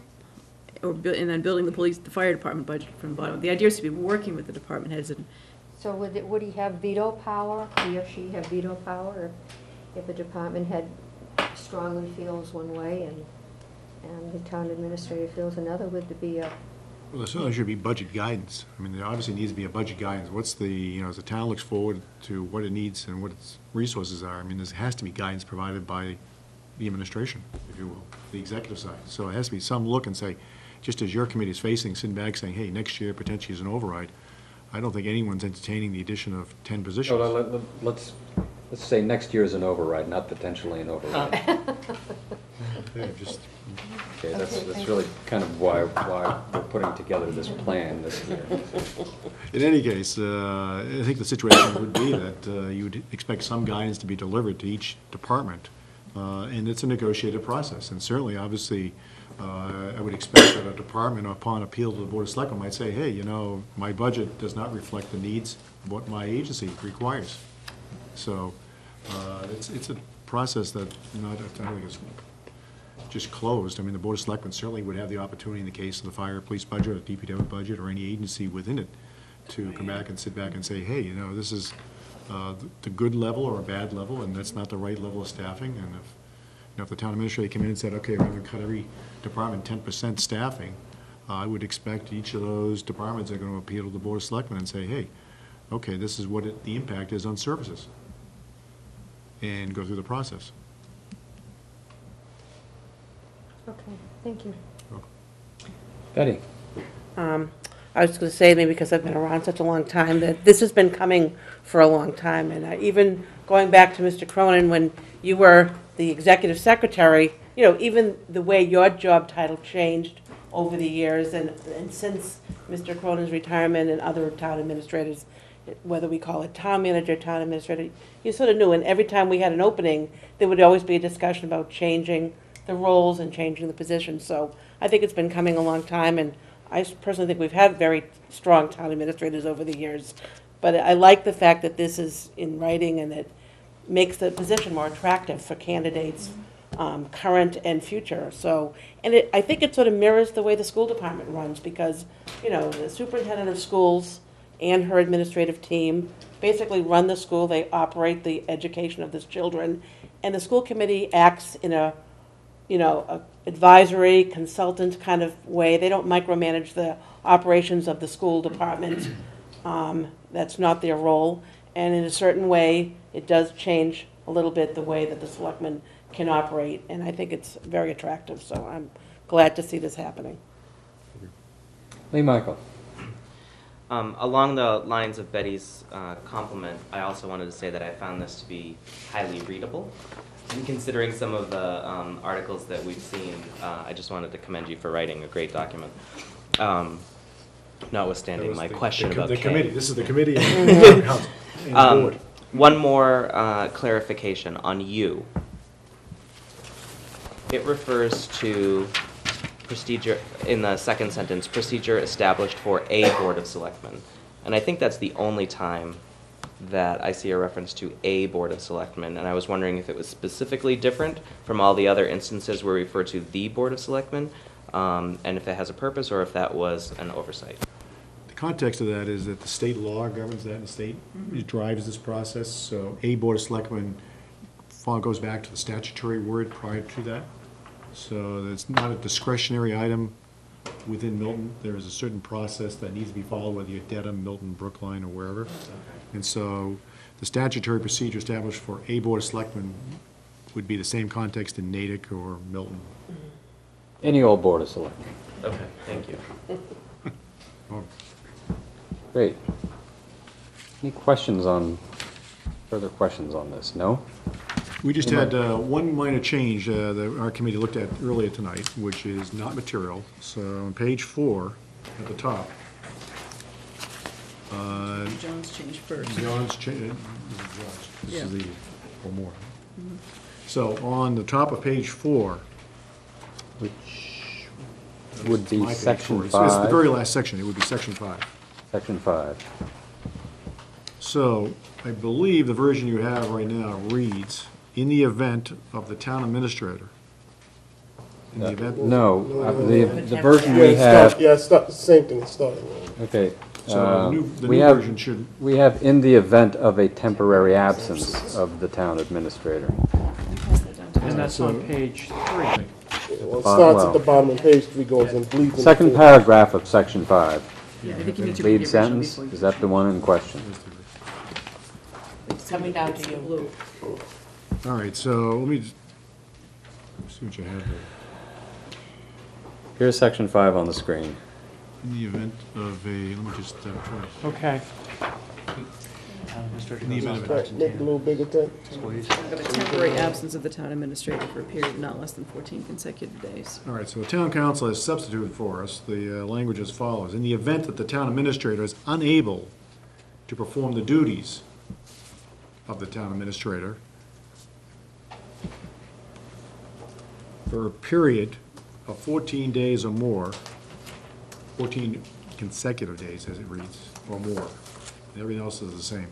Speaker 3: and then building the fire department budget from the bottom up. The idea is to be working with the department heads. And
Speaker 11: So would he have veto power, he or she have veto power, if a department head strongly feels one way and the town administrator feels another? Would there be a...
Speaker 2: Well, there certainly should be budget guidance. I mean, there obviously needs to be a budget guidance. What's the, as the town looks forward to what it needs and what its resources are, I mean, there has to be guidance provided by the administration, if you will, the executive side. So it has to be some look and say, just as your committee is facing, sitting back saying, hey, next year potentially is an override, I don't think anyone's entertaining the addition of 10 positions.
Speaker 1: So let's say next year is an override, not potentially an override.
Speaker 2: Yeah, just,
Speaker 1: Okay, that's really kind of why we're putting together this plan this year.
Speaker 2: in any case, I think the situation would be that you would expect some guidance to be delivered to each department, and it's a negotiated process. And certainly, obviously, I would expect that a department, upon appeal to the Board of Selectmen, might say, hey, my budget does not reflect the needs of what my agency requires. So it's a process that I don't think is just closed. I mean, the Board of Selectmen certainly would have the opportunity in the case of the fire, police budget, or DPW budget, or any agency within it, to come back and sit back and say, hey, this is the good level or a bad level, and that's not the right level of staffing. And if the town administrator came in and said, okay, we're going to cut every department 10% staffing, I would expect each of those departments are going to appeal to the Board of Selectmen and say, hey, okay, this is what the impact is on services, and go through the process.
Speaker 11: Okay, thank you.
Speaker 1: Betty?
Speaker 12: I was just going to say, maybe because I've been around such a long time, that this has been coming for a long time. And even going back to Mr. Cronin, when you were the executive secretary, even the way your job title changed over the years, and since Mr. Cronin's retirement and other town administrators, whether we call it town manager, town administrator, you sort of knew. And every time we had an opening, there would always be a discussion about changing the roles and changing the positions. So I think it's been coming a long time, and I personally think we've had very strong town administrators over the years. But I like the fact that this is in writing, and it makes the position more attractive for candidates current and future. So, and I think it sort of mirrors the way the school department runs, because, you know, the superintendent of schools and her administrative team basically run the school, they operate the education of the children, and the school committee acts in a, you know, a advisory, consultant kind of way. They don't micromanage the operations of the school department. That's not their role. And in a certain way, it does change a little bit the way that the selectmen can operate, and I think it's very attractive, so I'm glad to see this happening.
Speaker 1: Lee Michael.
Speaker 10: Along the lines of Betty's compliment, I also wanted to say that I found this to be highly readable. And considering some of the articles that we've seen, I just wanted to commend you for writing a great document. Notwithstanding my question about
Speaker 2: the
Speaker 10: K.
Speaker 2: committee. This is the committee and the council and the board.
Speaker 10: One more clarification on you. It refers to procedure, in the second sentence, procedure established for a Board of Selectmen. And I think that's the only time that I see a reference to a Board of Selectmen, and I was wondering if it was specifically different from all the other instances where we refer to the Board of Selectmen, and if it has a purpose or if that was an oversight.
Speaker 2: The context of that is that the state law governs that, and the state drives this process, so a Board of Selectmen goes back to the statutory word prior to that. So it's not a discretionary item within Milton. There is a certain process that needs to be followed, whether you're Dedham, Milton, Brookline, or wherever. And so the statutory procedure established for a Board of Selectmen would be the same context in Natick or Milton.
Speaker 1: Any old Board of Selectmen.
Speaker 10: Okay, thank you.
Speaker 2: Oh,
Speaker 1: Great. Any further questions on this? No?
Speaker 2: we just had one minor change that our committee looked at earlier tonight, which is not material. So on page 4, at the top,
Speaker 3: John's changed first.
Speaker 2: John's change, this
Speaker 3: Yeah.
Speaker 2: is the, or more. So on the top of page 4,
Speaker 1: Which would
Speaker 2: it's
Speaker 1: be
Speaker 2: my page
Speaker 1: section
Speaker 2: 4. It's the
Speaker 1: 5.
Speaker 2: very last section, it would be section 5.
Speaker 1: Section 5.
Speaker 2: So I believe the version you have right now reads, in the event of the town administrator. In the event.
Speaker 1: No,
Speaker 4: no,
Speaker 1: the version we have,
Speaker 4: Same thing, it's starting.
Speaker 1: okay.
Speaker 2: So the
Speaker 1: we
Speaker 2: new
Speaker 1: have-
Speaker 2: version should,
Speaker 1: We have in the event of a temporary absence of the town administrator.
Speaker 8: And that's on page 3.
Speaker 4: Well, it
Speaker 1: Well,
Speaker 4: starts at the bottom of page 3, goes and bleeds into
Speaker 1: Second
Speaker 4: four.
Speaker 1: paragraph of section 5.
Speaker 3: Yeah, I think you need to read
Speaker 1: Lead
Speaker 3: the original
Speaker 1: sentence,
Speaker 3: before you-
Speaker 1: is that the one in question?
Speaker 12: It's coming down to you.
Speaker 3: Blue.
Speaker 2: all right, so let me just see what you have there.
Speaker 1: Here's section 5 on the screen.
Speaker 2: In the event of a, let me just, try.
Speaker 8: Okay.
Speaker 2: In the event of
Speaker 4: Right, make it a little bigger, Ted.
Speaker 3: Of a temporary absence of the town administrator for a period of not less than 14 consecutive days.
Speaker 2: All right, so the town council has substituted for us the language as follows. In the event that the town administrator is unable to perform the duties of the town administrator for a period of 14 days or more, 14 consecutive days as it reads, or more. Everything else is the same.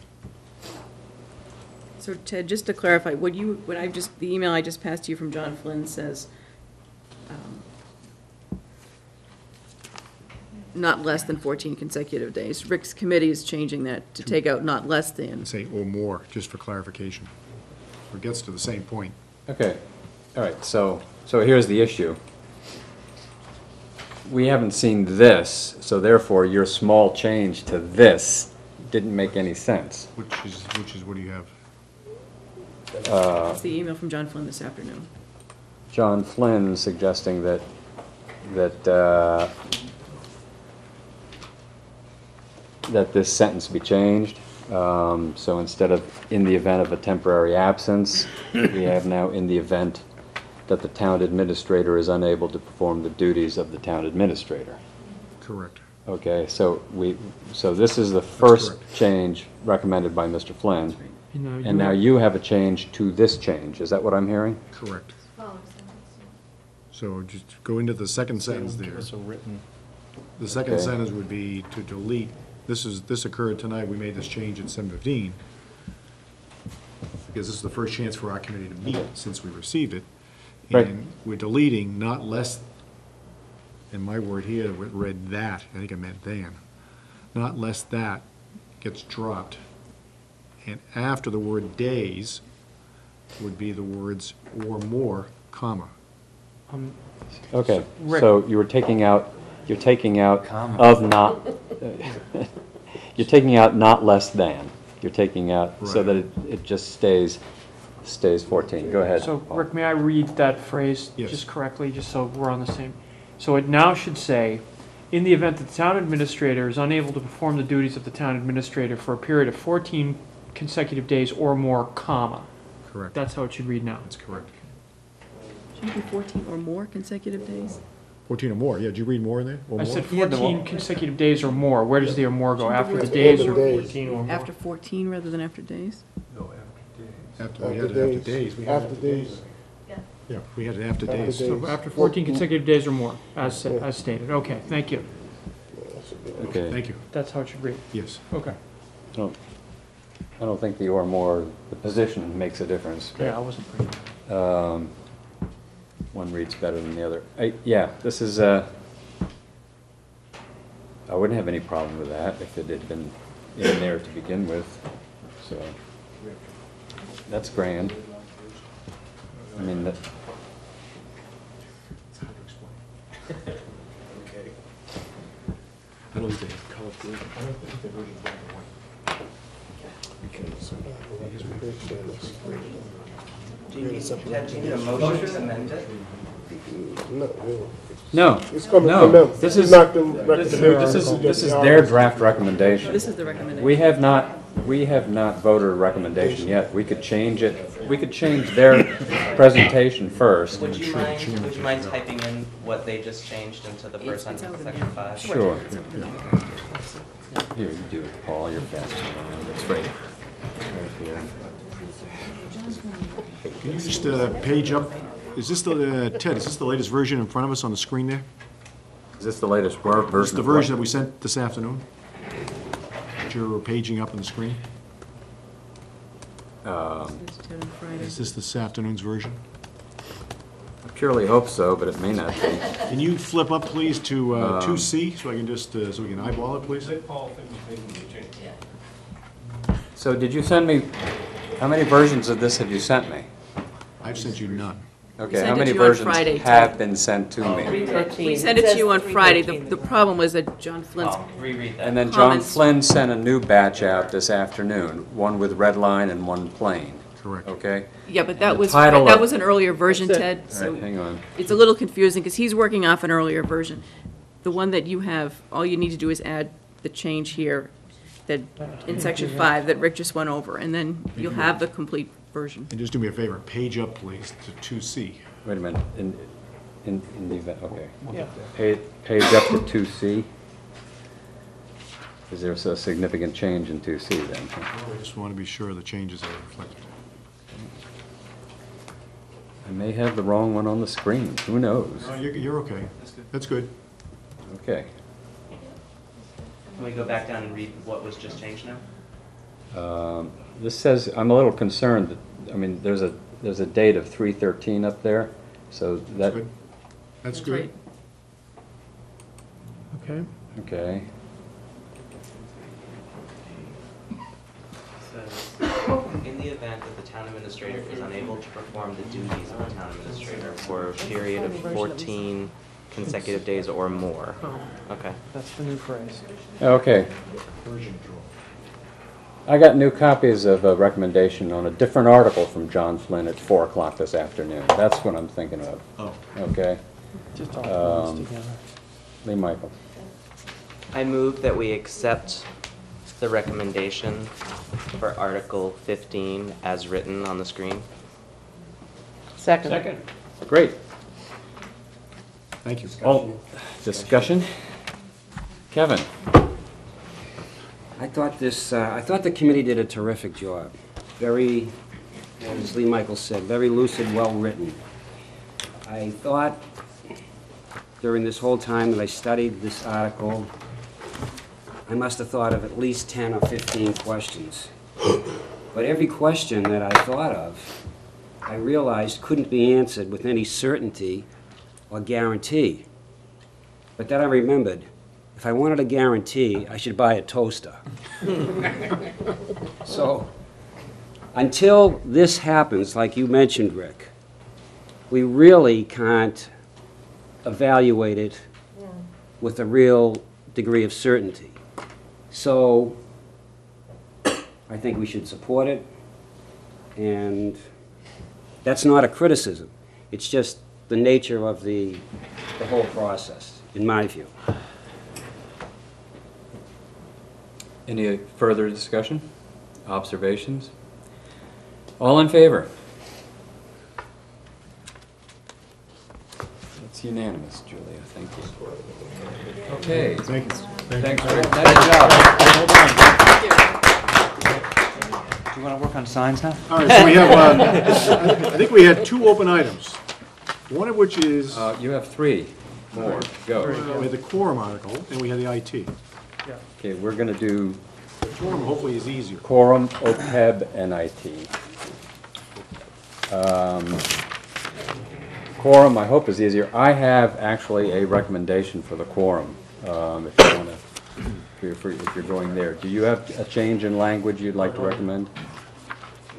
Speaker 3: So Ted, just to clarify, the email I just passed to you from John Flynn says, not less than 14 consecutive days. Rick's committee is changing that to take out not less than.
Speaker 2: And say or more, just for clarification. It gets to the same point.
Speaker 1: Okay, all right, so here's the issue. We haven't seen this, so therefore your small change to this didn't make any sense.
Speaker 2: Which is what do you have?
Speaker 3: It's the email from John Flynn this afternoon.
Speaker 1: John Flynn suggesting that this sentence be changed. So instead of in the event of a temporary absence, we have now in the event that the town administrator is unable to perform the duties of the town administrator.
Speaker 2: Correct.
Speaker 1: Okay, so this is the first
Speaker 2: correct.
Speaker 1: change recommended by Mr. Flynn. And now you have a change to this change. Is that what I'm hearing?
Speaker 2: Correct. So just go into the second sentence there.
Speaker 8: It's a written.
Speaker 2: The second
Speaker 1: Okay.
Speaker 2: sentence would be to delete, this occurred tonight, we made this change at 7:15, because this is the first chance for our committee to meet since we received it.
Speaker 1: Right.
Speaker 2: And we're deleting not less, and my word here read that, I think I meant than. Not less that gets dropped. And after the word days would be the words or more, comma.
Speaker 1: Okay,
Speaker 8: Rick.
Speaker 1: so you're taking out of not, you're taking out not less than. You're taking out, so
Speaker 2: Right.
Speaker 1: that it just stays 14. Go ahead.
Speaker 8: So,
Speaker 1: Paul.
Speaker 8: Rick, may I read that phrase
Speaker 2: Yes.
Speaker 8: just correctly, just so we're on the same? So it now should say, in the event that the town administrator is unable to perform the duties of the town administrator for a period of 14 consecutive days or more, comma.
Speaker 2: Correct.
Speaker 8: That's how it should read now.
Speaker 2: That's correct.
Speaker 3: Should it be 14 or more consecutive days?
Speaker 2: 14 or more, yeah, did you read more in there? Or
Speaker 8: I
Speaker 2: more?
Speaker 8: said
Speaker 6: Yeah, the
Speaker 8: 14 consecutive days or more. Where does the or more go? After the
Speaker 4: After
Speaker 8: days or
Speaker 4: days.
Speaker 8: 14 or more?
Speaker 3: After 14 rather than after days?
Speaker 2: After, we had it after days. We had it
Speaker 4: After days.
Speaker 2: Yeah, we had it after
Speaker 4: After
Speaker 2: days.
Speaker 4: days.
Speaker 8: So after 14 consecutive days or more, as stated. Okay, thank you.
Speaker 1: Okay.
Speaker 2: Thank you,
Speaker 8: That's how it should read.
Speaker 2: yes.
Speaker 8: Okay.
Speaker 1: I don't think the or more, the position makes a difference.
Speaker 8: Yeah, I wasn't pretty.
Speaker 1: One reads better than the other. Yeah, this is, I wouldn't have any problem with that if it had been in there to begin with, so. That's grand. I mean, that,
Speaker 2: It's hard to explain. Okay. I don't think they have color coded. I don't think the version's black and white.
Speaker 10: Do you need a motion to amend it?
Speaker 4: No, really.
Speaker 1: no,
Speaker 4: It's coming
Speaker 1: no,
Speaker 4: from them.
Speaker 1: this
Speaker 4: It's
Speaker 1: is,
Speaker 4: not them recommending.
Speaker 1: this is their draft recommendation.
Speaker 3: This is the recommendation.
Speaker 1: We have not voted a recommendation yet. We could change it, we could change their presentation first.
Speaker 10: Would you mind typing in what they just changed into the first
Speaker 3: It's
Speaker 10: sentence
Speaker 3: out
Speaker 10: of
Speaker 3: of
Speaker 10: section
Speaker 3: there.
Speaker 10: 5?
Speaker 1: Sure. Here, you do it, Paul, you're faster. That's right.
Speaker 2: Can you just page up, is this the, Ted, is this the latest version in front of us on the screen there?
Speaker 1: Is this the latest version?
Speaker 2: This is the
Speaker 1: of what?
Speaker 2: version that we sent this afternoon? That you're paging up on the screen?
Speaker 3: It's Ted on Friday.
Speaker 2: Is this this afternoon's version?
Speaker 1: I purely hope so, but it may not be.
Speaker 2: Can you flip up, please, to 2C, so I can just, so we can eyeball it, please?
Speaker 1: So did you send me, how many versions of this have you sent me?
Speaker 2: I've sent you none.
Speaker 1: Okay,
Speaker 3: sent
Speaker 1: how
Speaker 3: it
Speaker 1: many
Speaker 3: to you on
Speaker 1: versions
Speaker 3: Friday,
Speaker 1: have
Speaker 3: Ted.
Speaker 1: been sent to me?
Speaker 12: 13.
Speaker 3: We sent it to you on
Speaker 12: says
Speaker 3: Friday.
Speaker 12: 313.
Speaker 3: The problem was that John Flint's,
Speaker 10: Reread that.
Speaker 1: And then John
Speaker 3: Comments.
Speaker 1: Flynn sent a new batch out this afternoon, one with red line and one plain,
Speaker 2: Correct.
Speaker 1: okay?
Speaker 3: yeah, but that
Speaker 1: The
Speaker 3: was,
Speaker 1: title
Speaker 3: that
Speaker 1: of-
Speaker 3: was an earlier version,
Speaker 8: That's it.
Speaker 3: Ted,
Speaker 1: All
Speaker 3: so
Speaker 1: right, hang on.
Speaker 3: it's a little confusing, because he's working off an earlier version. The one that you have, all you need to do is add the change here, that, in section 5, that Rick just went over, and then you'll have the complete version.
Speaker 2: And just do me a favor, page up, please, to 2C.
Speaker 1: Wait a minute, in the event, okay. Page up to 2C. Is there a significant change in 2C then?
Speaker 2: I just want to be sure the changes are reflected.
Speaker 1: I may have the wrong one on the screen, who knows?
Speaker 2: No, you're okay. That's good.
Speaker 1: Okay.
Speaker 10: Can we go back down and read what was just changed now?
Speaker 1: This says, I'm a little concerned that, I mean, there's a date of 3/13 up there, so that,
Speaker 2: Good. That's
Speaker 3: That's
Speaker 2: good.
Speaker 3: right.
Speaker 8: Okay.
Speaker 1: okay.
Speaker 10: Says, in the event that the town administrator is unable to perform the duties of the town administrator for a period of 14 consecutive days or more. Okay.
Speaker 8: That's the new phrase.
Speaker 1: Okay. I got new copies of a recommendation on a different article from John Flynn at 4 o'clock this afternoon. That's what I'm thinking of.
Speaker 2: Oh.
Speaker 1: Okay?
Speaker 8: Just all those together.
Speaker 1: Lee Michael.
Speaker 10: I move that we accept the recommendation for Article 15 as written on the screen.
Speaker 12: Second.
Speaker 1: Great.
Speaker 2: Thank you.
Speaker 1: All discussion? Kevin?
Speaker 13: I thought the committee did a terrific job. Very, as Lee Michael said, very lucid, well-written. I thought during this whole time that I studied this article, I must have thought of at least 10 or 15 questions. But every question that I thought of, I realized couldn't be answered with any certainty or guarantee. But then I remembered, if I wanted a guarantee, I should buy a toaster. So, until this happens, like you mentioned, Rick, we really can't evaluate it with a real degree of certainty. So, I think we should support it, and that's not a criticism. It's just the nature of the whole process, in my view.
Speaker 1: Any further discussion? Observations? All in favor? It's unanimous, Julia, thank you. Okay.
Speaker 2: Thank you.
Speaker 1: Thanks, Rick.
Speaker 6: Good job. Do you want to work on signs now?
Speaker 2: All right, so we have, I think we had 2 open items, one of which is,
Speaker 1: You have 3 more, go.
Speaker 2: we had the quorum article, and we had the IT.
Speaker 1: Okay, we're gonna do
Speaker 2: The quorum hopefully is easier.
Speaker 1: quorum, OPEB, and IT. Quorum, I hope, is easier. I have actually a recommendation for the quorum, if you wanna, if you're going there. Do you have a change in language you'd like to recommend?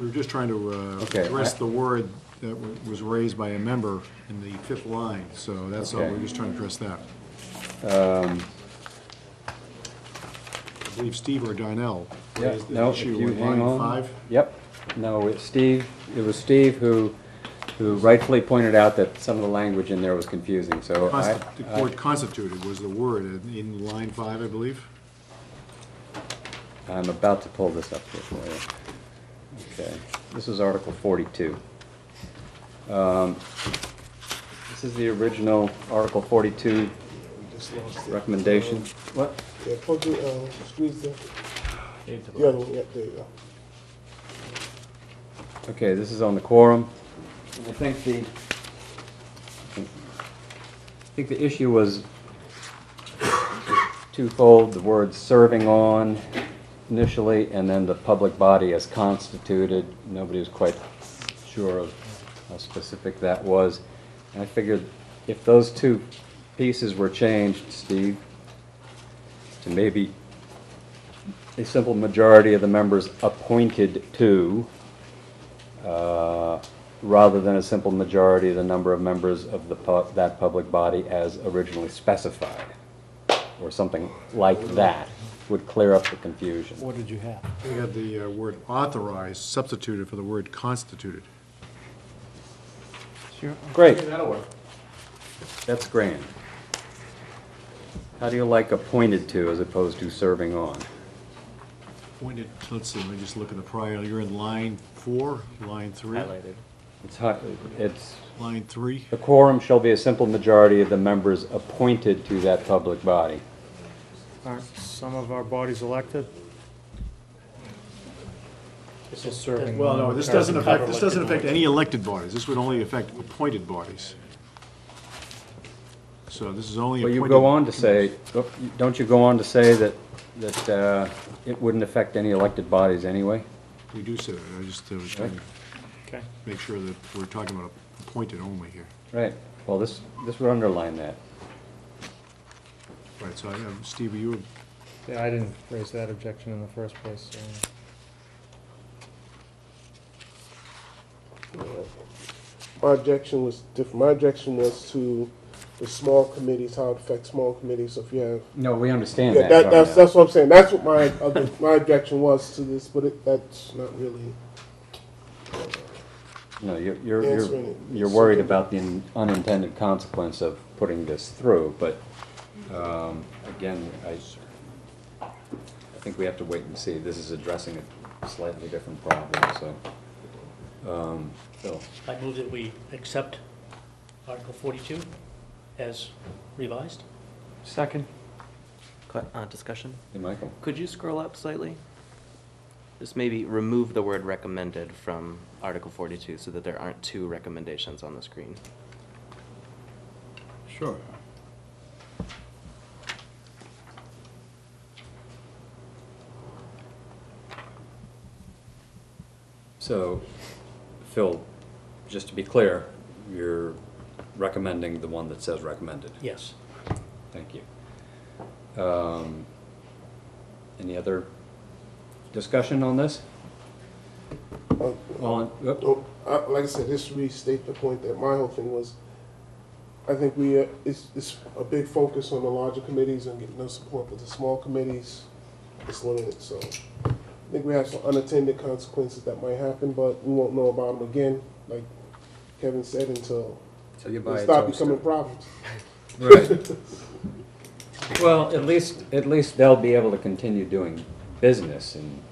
Speaker 2: We were just trying to
Speaker 1: Okay,
Speaker 2: address the word that was raised by a member in the 5th line, so that's all,
Speaker 1: Okay.
Speaker 2: we're just trying to address that. I believe Steve or Darnell
Speaker 1: Yeah,
Speaker 2: raised
Speaker 1: no,
Speaker 2: the
Speaker 1: if
Speaker 2: issue
Speaker 1: you
Speaker 2: with
Speaker 1: hang
Speaker 2: line
Speaker 1: on.
Speaker 2: 5.
Speaker 1: Yep, no, it was Steve who rightfully pointed out that some of the language in there was confusing, so
Speaker 2: The word constituted was the word in line 5, I believe.
Speaker 1: I'm about to pull this up here for you. Okay, this is Article 42. This is the original Article 42 recommendation. What?
Speaker 4: Yeah, squeeze the other one, yeah, there you go.
Speaker 1: Okay, this is on the quorum. I think the issue was twofold, the word serving on initially, and then the public body as constituted. Nobody was quite sure of how specific that was. And I figured if those 2 pieces were changed, Steve, to maybe a simple majority of the members appointed to, rather than a simple majority of the number of members of that public body as originally specified, or something like that, would clear up the confusion.
Speaker 8: What did you have?
Speaker 2: We had the word authorized substituted for the word constituted.
Speaker 1: Great. That's grand. How do you like appointed to as opposed to serving on?
Speaker 2: Appointed, let's see, let me just look at the prior, you're in line 4, line 3?
Speaker 10: Highlighted.
Speaker 1: It's,
Speaker 2: Line 3?
Speaker 1: the quorum shall be a simple majority of the members appointed to that public body.
Speaker 8: Aren't some of our bodies elected? This is serving.
Speaker 2: Well, no,
Speaker 8: on
Speaker 2: this
Speaker 8: the
Speaker 2: doesn't
Speaker 8: cover
Speaker 2: affect, this
Speaker 8: elected
Speaker 2: doesn't affect
Speaker 8: ones.
Speaker 2: any elected bodies, this would only affect appointed bodies. So this is only
Speaker 1: Well,
Speaker 2: appointed.
Speaker 1: you go on to say, don't you go on to say that it wouldn't affect any elected bodies anyway?
Speaker 2: We do say that, I just was trying to
Speaker 8: Okay.
Speaker 2: make sure that we're talking about appointed only here.
Speaker 1: Right. Well, this would underline that.
Speaker 2: Right, so I have, Steve, are you,
Speaker 8: Yeah, I didn't raise that objection in the first place, so.
Speaker 4: My objection was different. My objection was to the small committees, how it affects small committees. So if you have,
Speaker 1: No, we understand
Speaker 4: yeah,
Speaker 1: that.
Speaker 4: that's what I'm saying. That's what my objection was to this, but that's not really.
Speaker 1: No,
Speaker 4: Answering it.
Speaker 1: you're worried about the unintended consequence of putting this through, but again, I think we have to wait and see. This is addressing a slightly different problem, so. Phil?
Speaker 9: I move that we accept Article 42 as revised.
Speaker 8: Second.
Speaker 10: Discussion?
Speaker 1: Hey, Michael?
Speaker 10: Could you scroll up slightly? Just maybe remove the word recommended from Article 42 so that there aren't 2 recommendations on the screen.
Speaker 1: Sure. So, Phil, just to be clear, you're recommending the one that says recommended.
Speaker 9: Yes.
Speaker 1: Thank you. Any other discussion on this?
Speaker 4: Like I said, just to restate the point that my whole thing was, I think it's a big focus on the larger committees and getting no support, but the small committees, it's limited. So I think we have some unintended consequences that might happen, but we won't know about them again, like Kevin said, until
Speaker 1: you buy
Speaker 4: they
Speaker 1: a
Speaker 4: stop
Speaker 1: toaster.
Speaker 4: becoming problems.
Speaker 1: Right. Well, at least they'll be able to continue doing business, and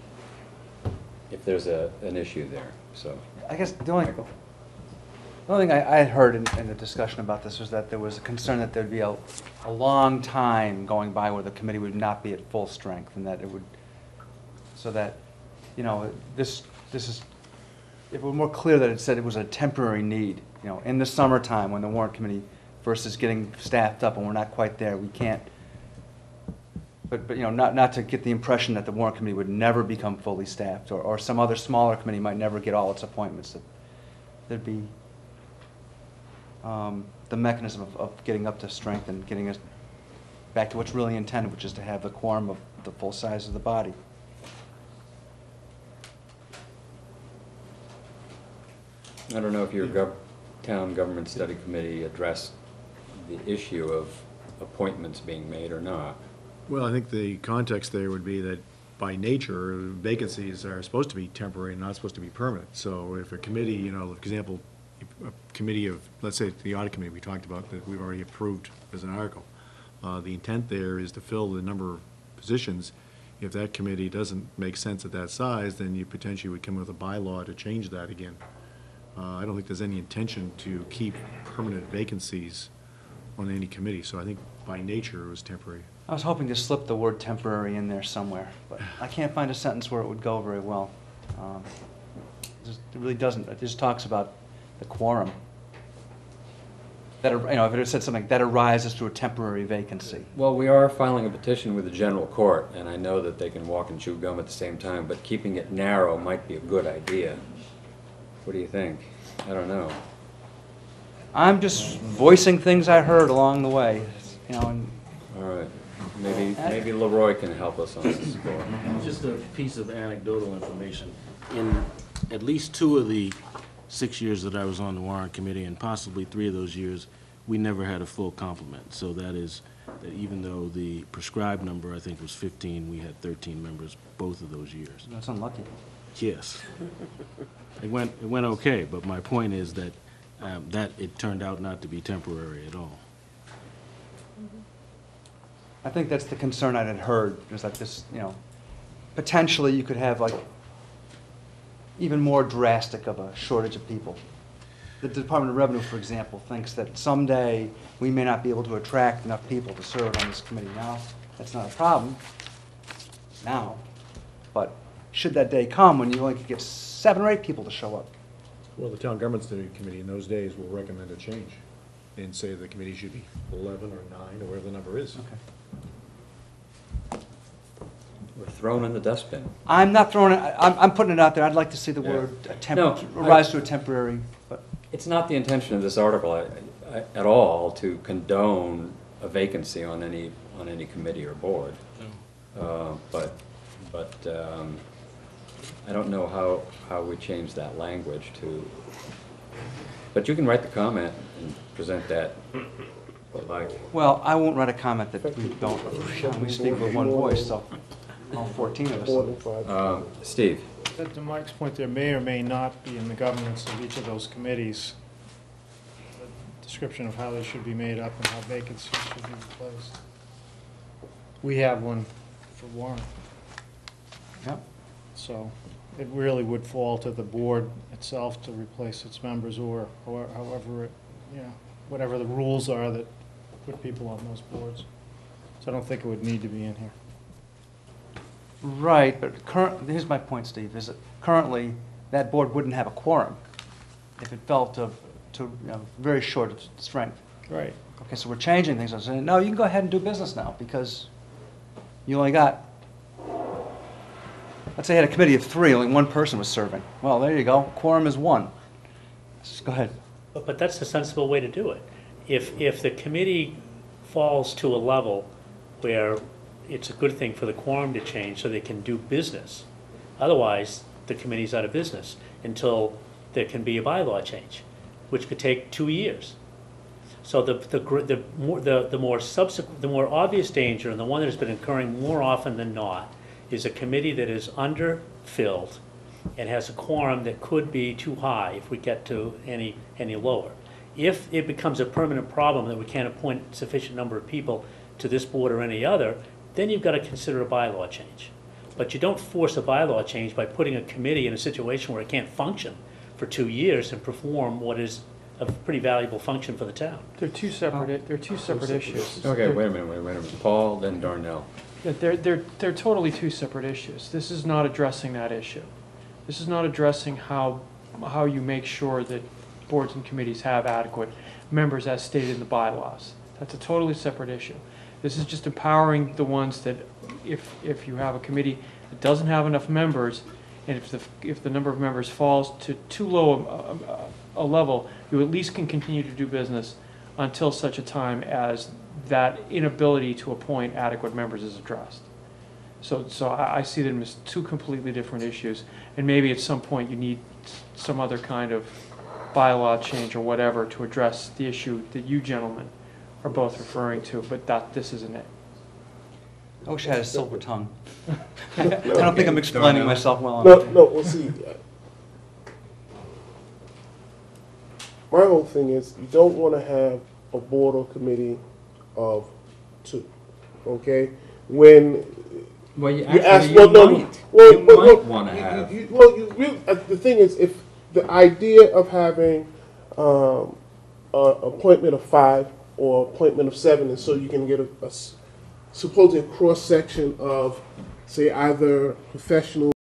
Speaker 1: if there's an issue there, so.
Speaker 6: I guess the only thing I had heard in the discussion about this was that there was a concern that there'd be a long time going by where the committee would not be at full strength, and that it would, so that, you know, this is, if it were more clear that it said it was a temporary need, you know, in the summertime when the warrant committee versus getting staffed up and we're not quite there, we can't, but you know, not to get the impression that the warrant committee would never become fully staffed, or some other smaller committee might never get all its appointments, that there'd be the mechanism of getting up to strength and getting us back to what's really intended, which is to have the quorum of the full size of the body.
Speaker 1: I don't know if your town government study committee addressed the issue of appointments being made or not.
Speaker 2: Well, I think the context there would be that by nature, vacancies are supposed to be temporary and not supposed to be permanent. So if a committee, you know, for example, a committee of, let's say the audit committee we talked about that we've already approved as an article, the intent there is to fill the number of positions. If that committee doesn't make sense at that size, then you potentially would come with a bylaw to change that again. I don't think there's any intention to keep permanent vacancies on any committee, so I think by nature it was temporary.
Speaker 6: I was hoping to slip the word temporary in there somewhere, but I can't find a sentence where it would go very well. It really doesn't. It just talks about the quorum. That, you know, if it had said something, that arises through a temporary vacancy.
Speaker 1: Well, we are filing a petition with the general court, and I know that they can walk and chew gum at the same time, but keeping it narrow might be a good idea. What do you think? I don't know.
Speaker 6: I'm just voicing things I heard along the way, you know. And
Speaker 1: All right. Maybe Leroy can help us on this score.
Speaker 5: Just a piece of anecdotal information. In at least 2 of the 6 years that I was on the warrant committee, and possibly 3 of those years, we never had a full complement. So that is, that even though the prescribed number, I think, was 15, we had 13 members both of those years.
Speaker 6: that's unlucky.
Speaker 5: Yes. It went okay, but my point is that it turned out not to be temporary at all.
Speaker 6: I think that's the concern I had heard, is that this, you know, potentially you could have like even more drastic of a shortage of people. The Department of Revenue, for example, thinks that someday we may not be able to attract enough people to serve on this committee. Now, that's not a problem now, but should that day come when you only could get 7 or 8 people to show up?
Speaker 2: Well, the town government study committee in those days will recommend a change and say the committee should be 11 or 9 or whatever the number is.
Speaker 6: Okay.
Speaker 1: We're thrown in the dustbin.
Speaker 6: I'm not throwing it, I'm putting it out there. I'd like to see the
Speaker 1: Yeah.
Speaker 6: word
Speaker 1: No,
Speaker 6: rise to a temporary, but
Speaker 1: It's not the intention of this article at all to condone a vacancy on any committee or board. But I don't know how we change that language to, but you can write the comment and present that, like.
Speaker 6: well, I won't write a comment that we don't, we speak with one voice, so all 14 of
Speaker 4: More
Speaker 6: us.
Speaker 4: than 5.
Speaker 1: Steve?
Speaker 8: To Mike's point, there may or may not be in the governance of each of those committees a description of how they should be made up and how vacancies should be replaced. We have one for Warrant,
Speaker 6: Yep.
Speaker 8: so it really would fall to the board itself to replace its members, or however, whatever the rules are that put people on those boards. So I don't think it would need to be in here.
Speaker 6: Right, but here's my point, Steve, is that currently, that board wouldn't have a quorum if it fell to very short of strength.
Speaker 8: Right.
Speaker 6: Okay, so we're changing things. I'm saying, no, you can go ahead and do business now, because you only got, let's say you had a committee of 3, only 1 person was serving. Well, there you go, quorum is 1. Go ahead.
Speaker 9: But that's the sensible way to do it. If the committee falls to a level where it's a good thing for the quorum to change so they can do business, otherwise the committee's out of business until there can be a bylaw change, which could take 2 years. So the more obvious danger, and the one that has been occurring more often than not, is a committee that is underfilled and has a quorum that could be too high if we get to any lower. If it becomes a permanent problem that we can't appoint sufficient number of people to this board or any other, then you've got to consider a bylaw change. But you don't force a bylaw change by putting a committee in a situation where it can't function for 2 years and perform what is a pretty valuable function for the town.
Speaker 14: They're two separate issues.
Speaker 1: Okay, wait a minute. Paul, then Darnell.
Speaker 14: Yeah, they're totally two separate issues. This is not addressing that issue. This is not addressing how you make sure that boards and committees have adequate members as stated in the bylaws. That's a totally separate issue. This is just empowering the ones that if you have a committee that doesn't have enough members, and if the number of members falls to too low a level, you at least can continue to do business until such a time as that inability to appoint adequate members is addressed. So I see them as two completely different issues, and maybe at some point you need some other kind of bylaw change or whatever to address the issue that you gentlemen are both referring to, but this isn't it.
Speaker 6: I wish I had a silver tongue. I don't think I'm explaining myself well enough.
Speaker 4: No, well, see, my whole thing is you don't want to have a board or committee of 2, okay? When
Speaker 1: Well, you
Speaker 4: ask,
Speaker 1: actually,
Speaker 4: well,
Speaker 1: you might want to have.
Speaker 4: The thing is, if the idea of having appointment of 5 or appointment of 7, and so you can get supposedly a cross section of, say, either professional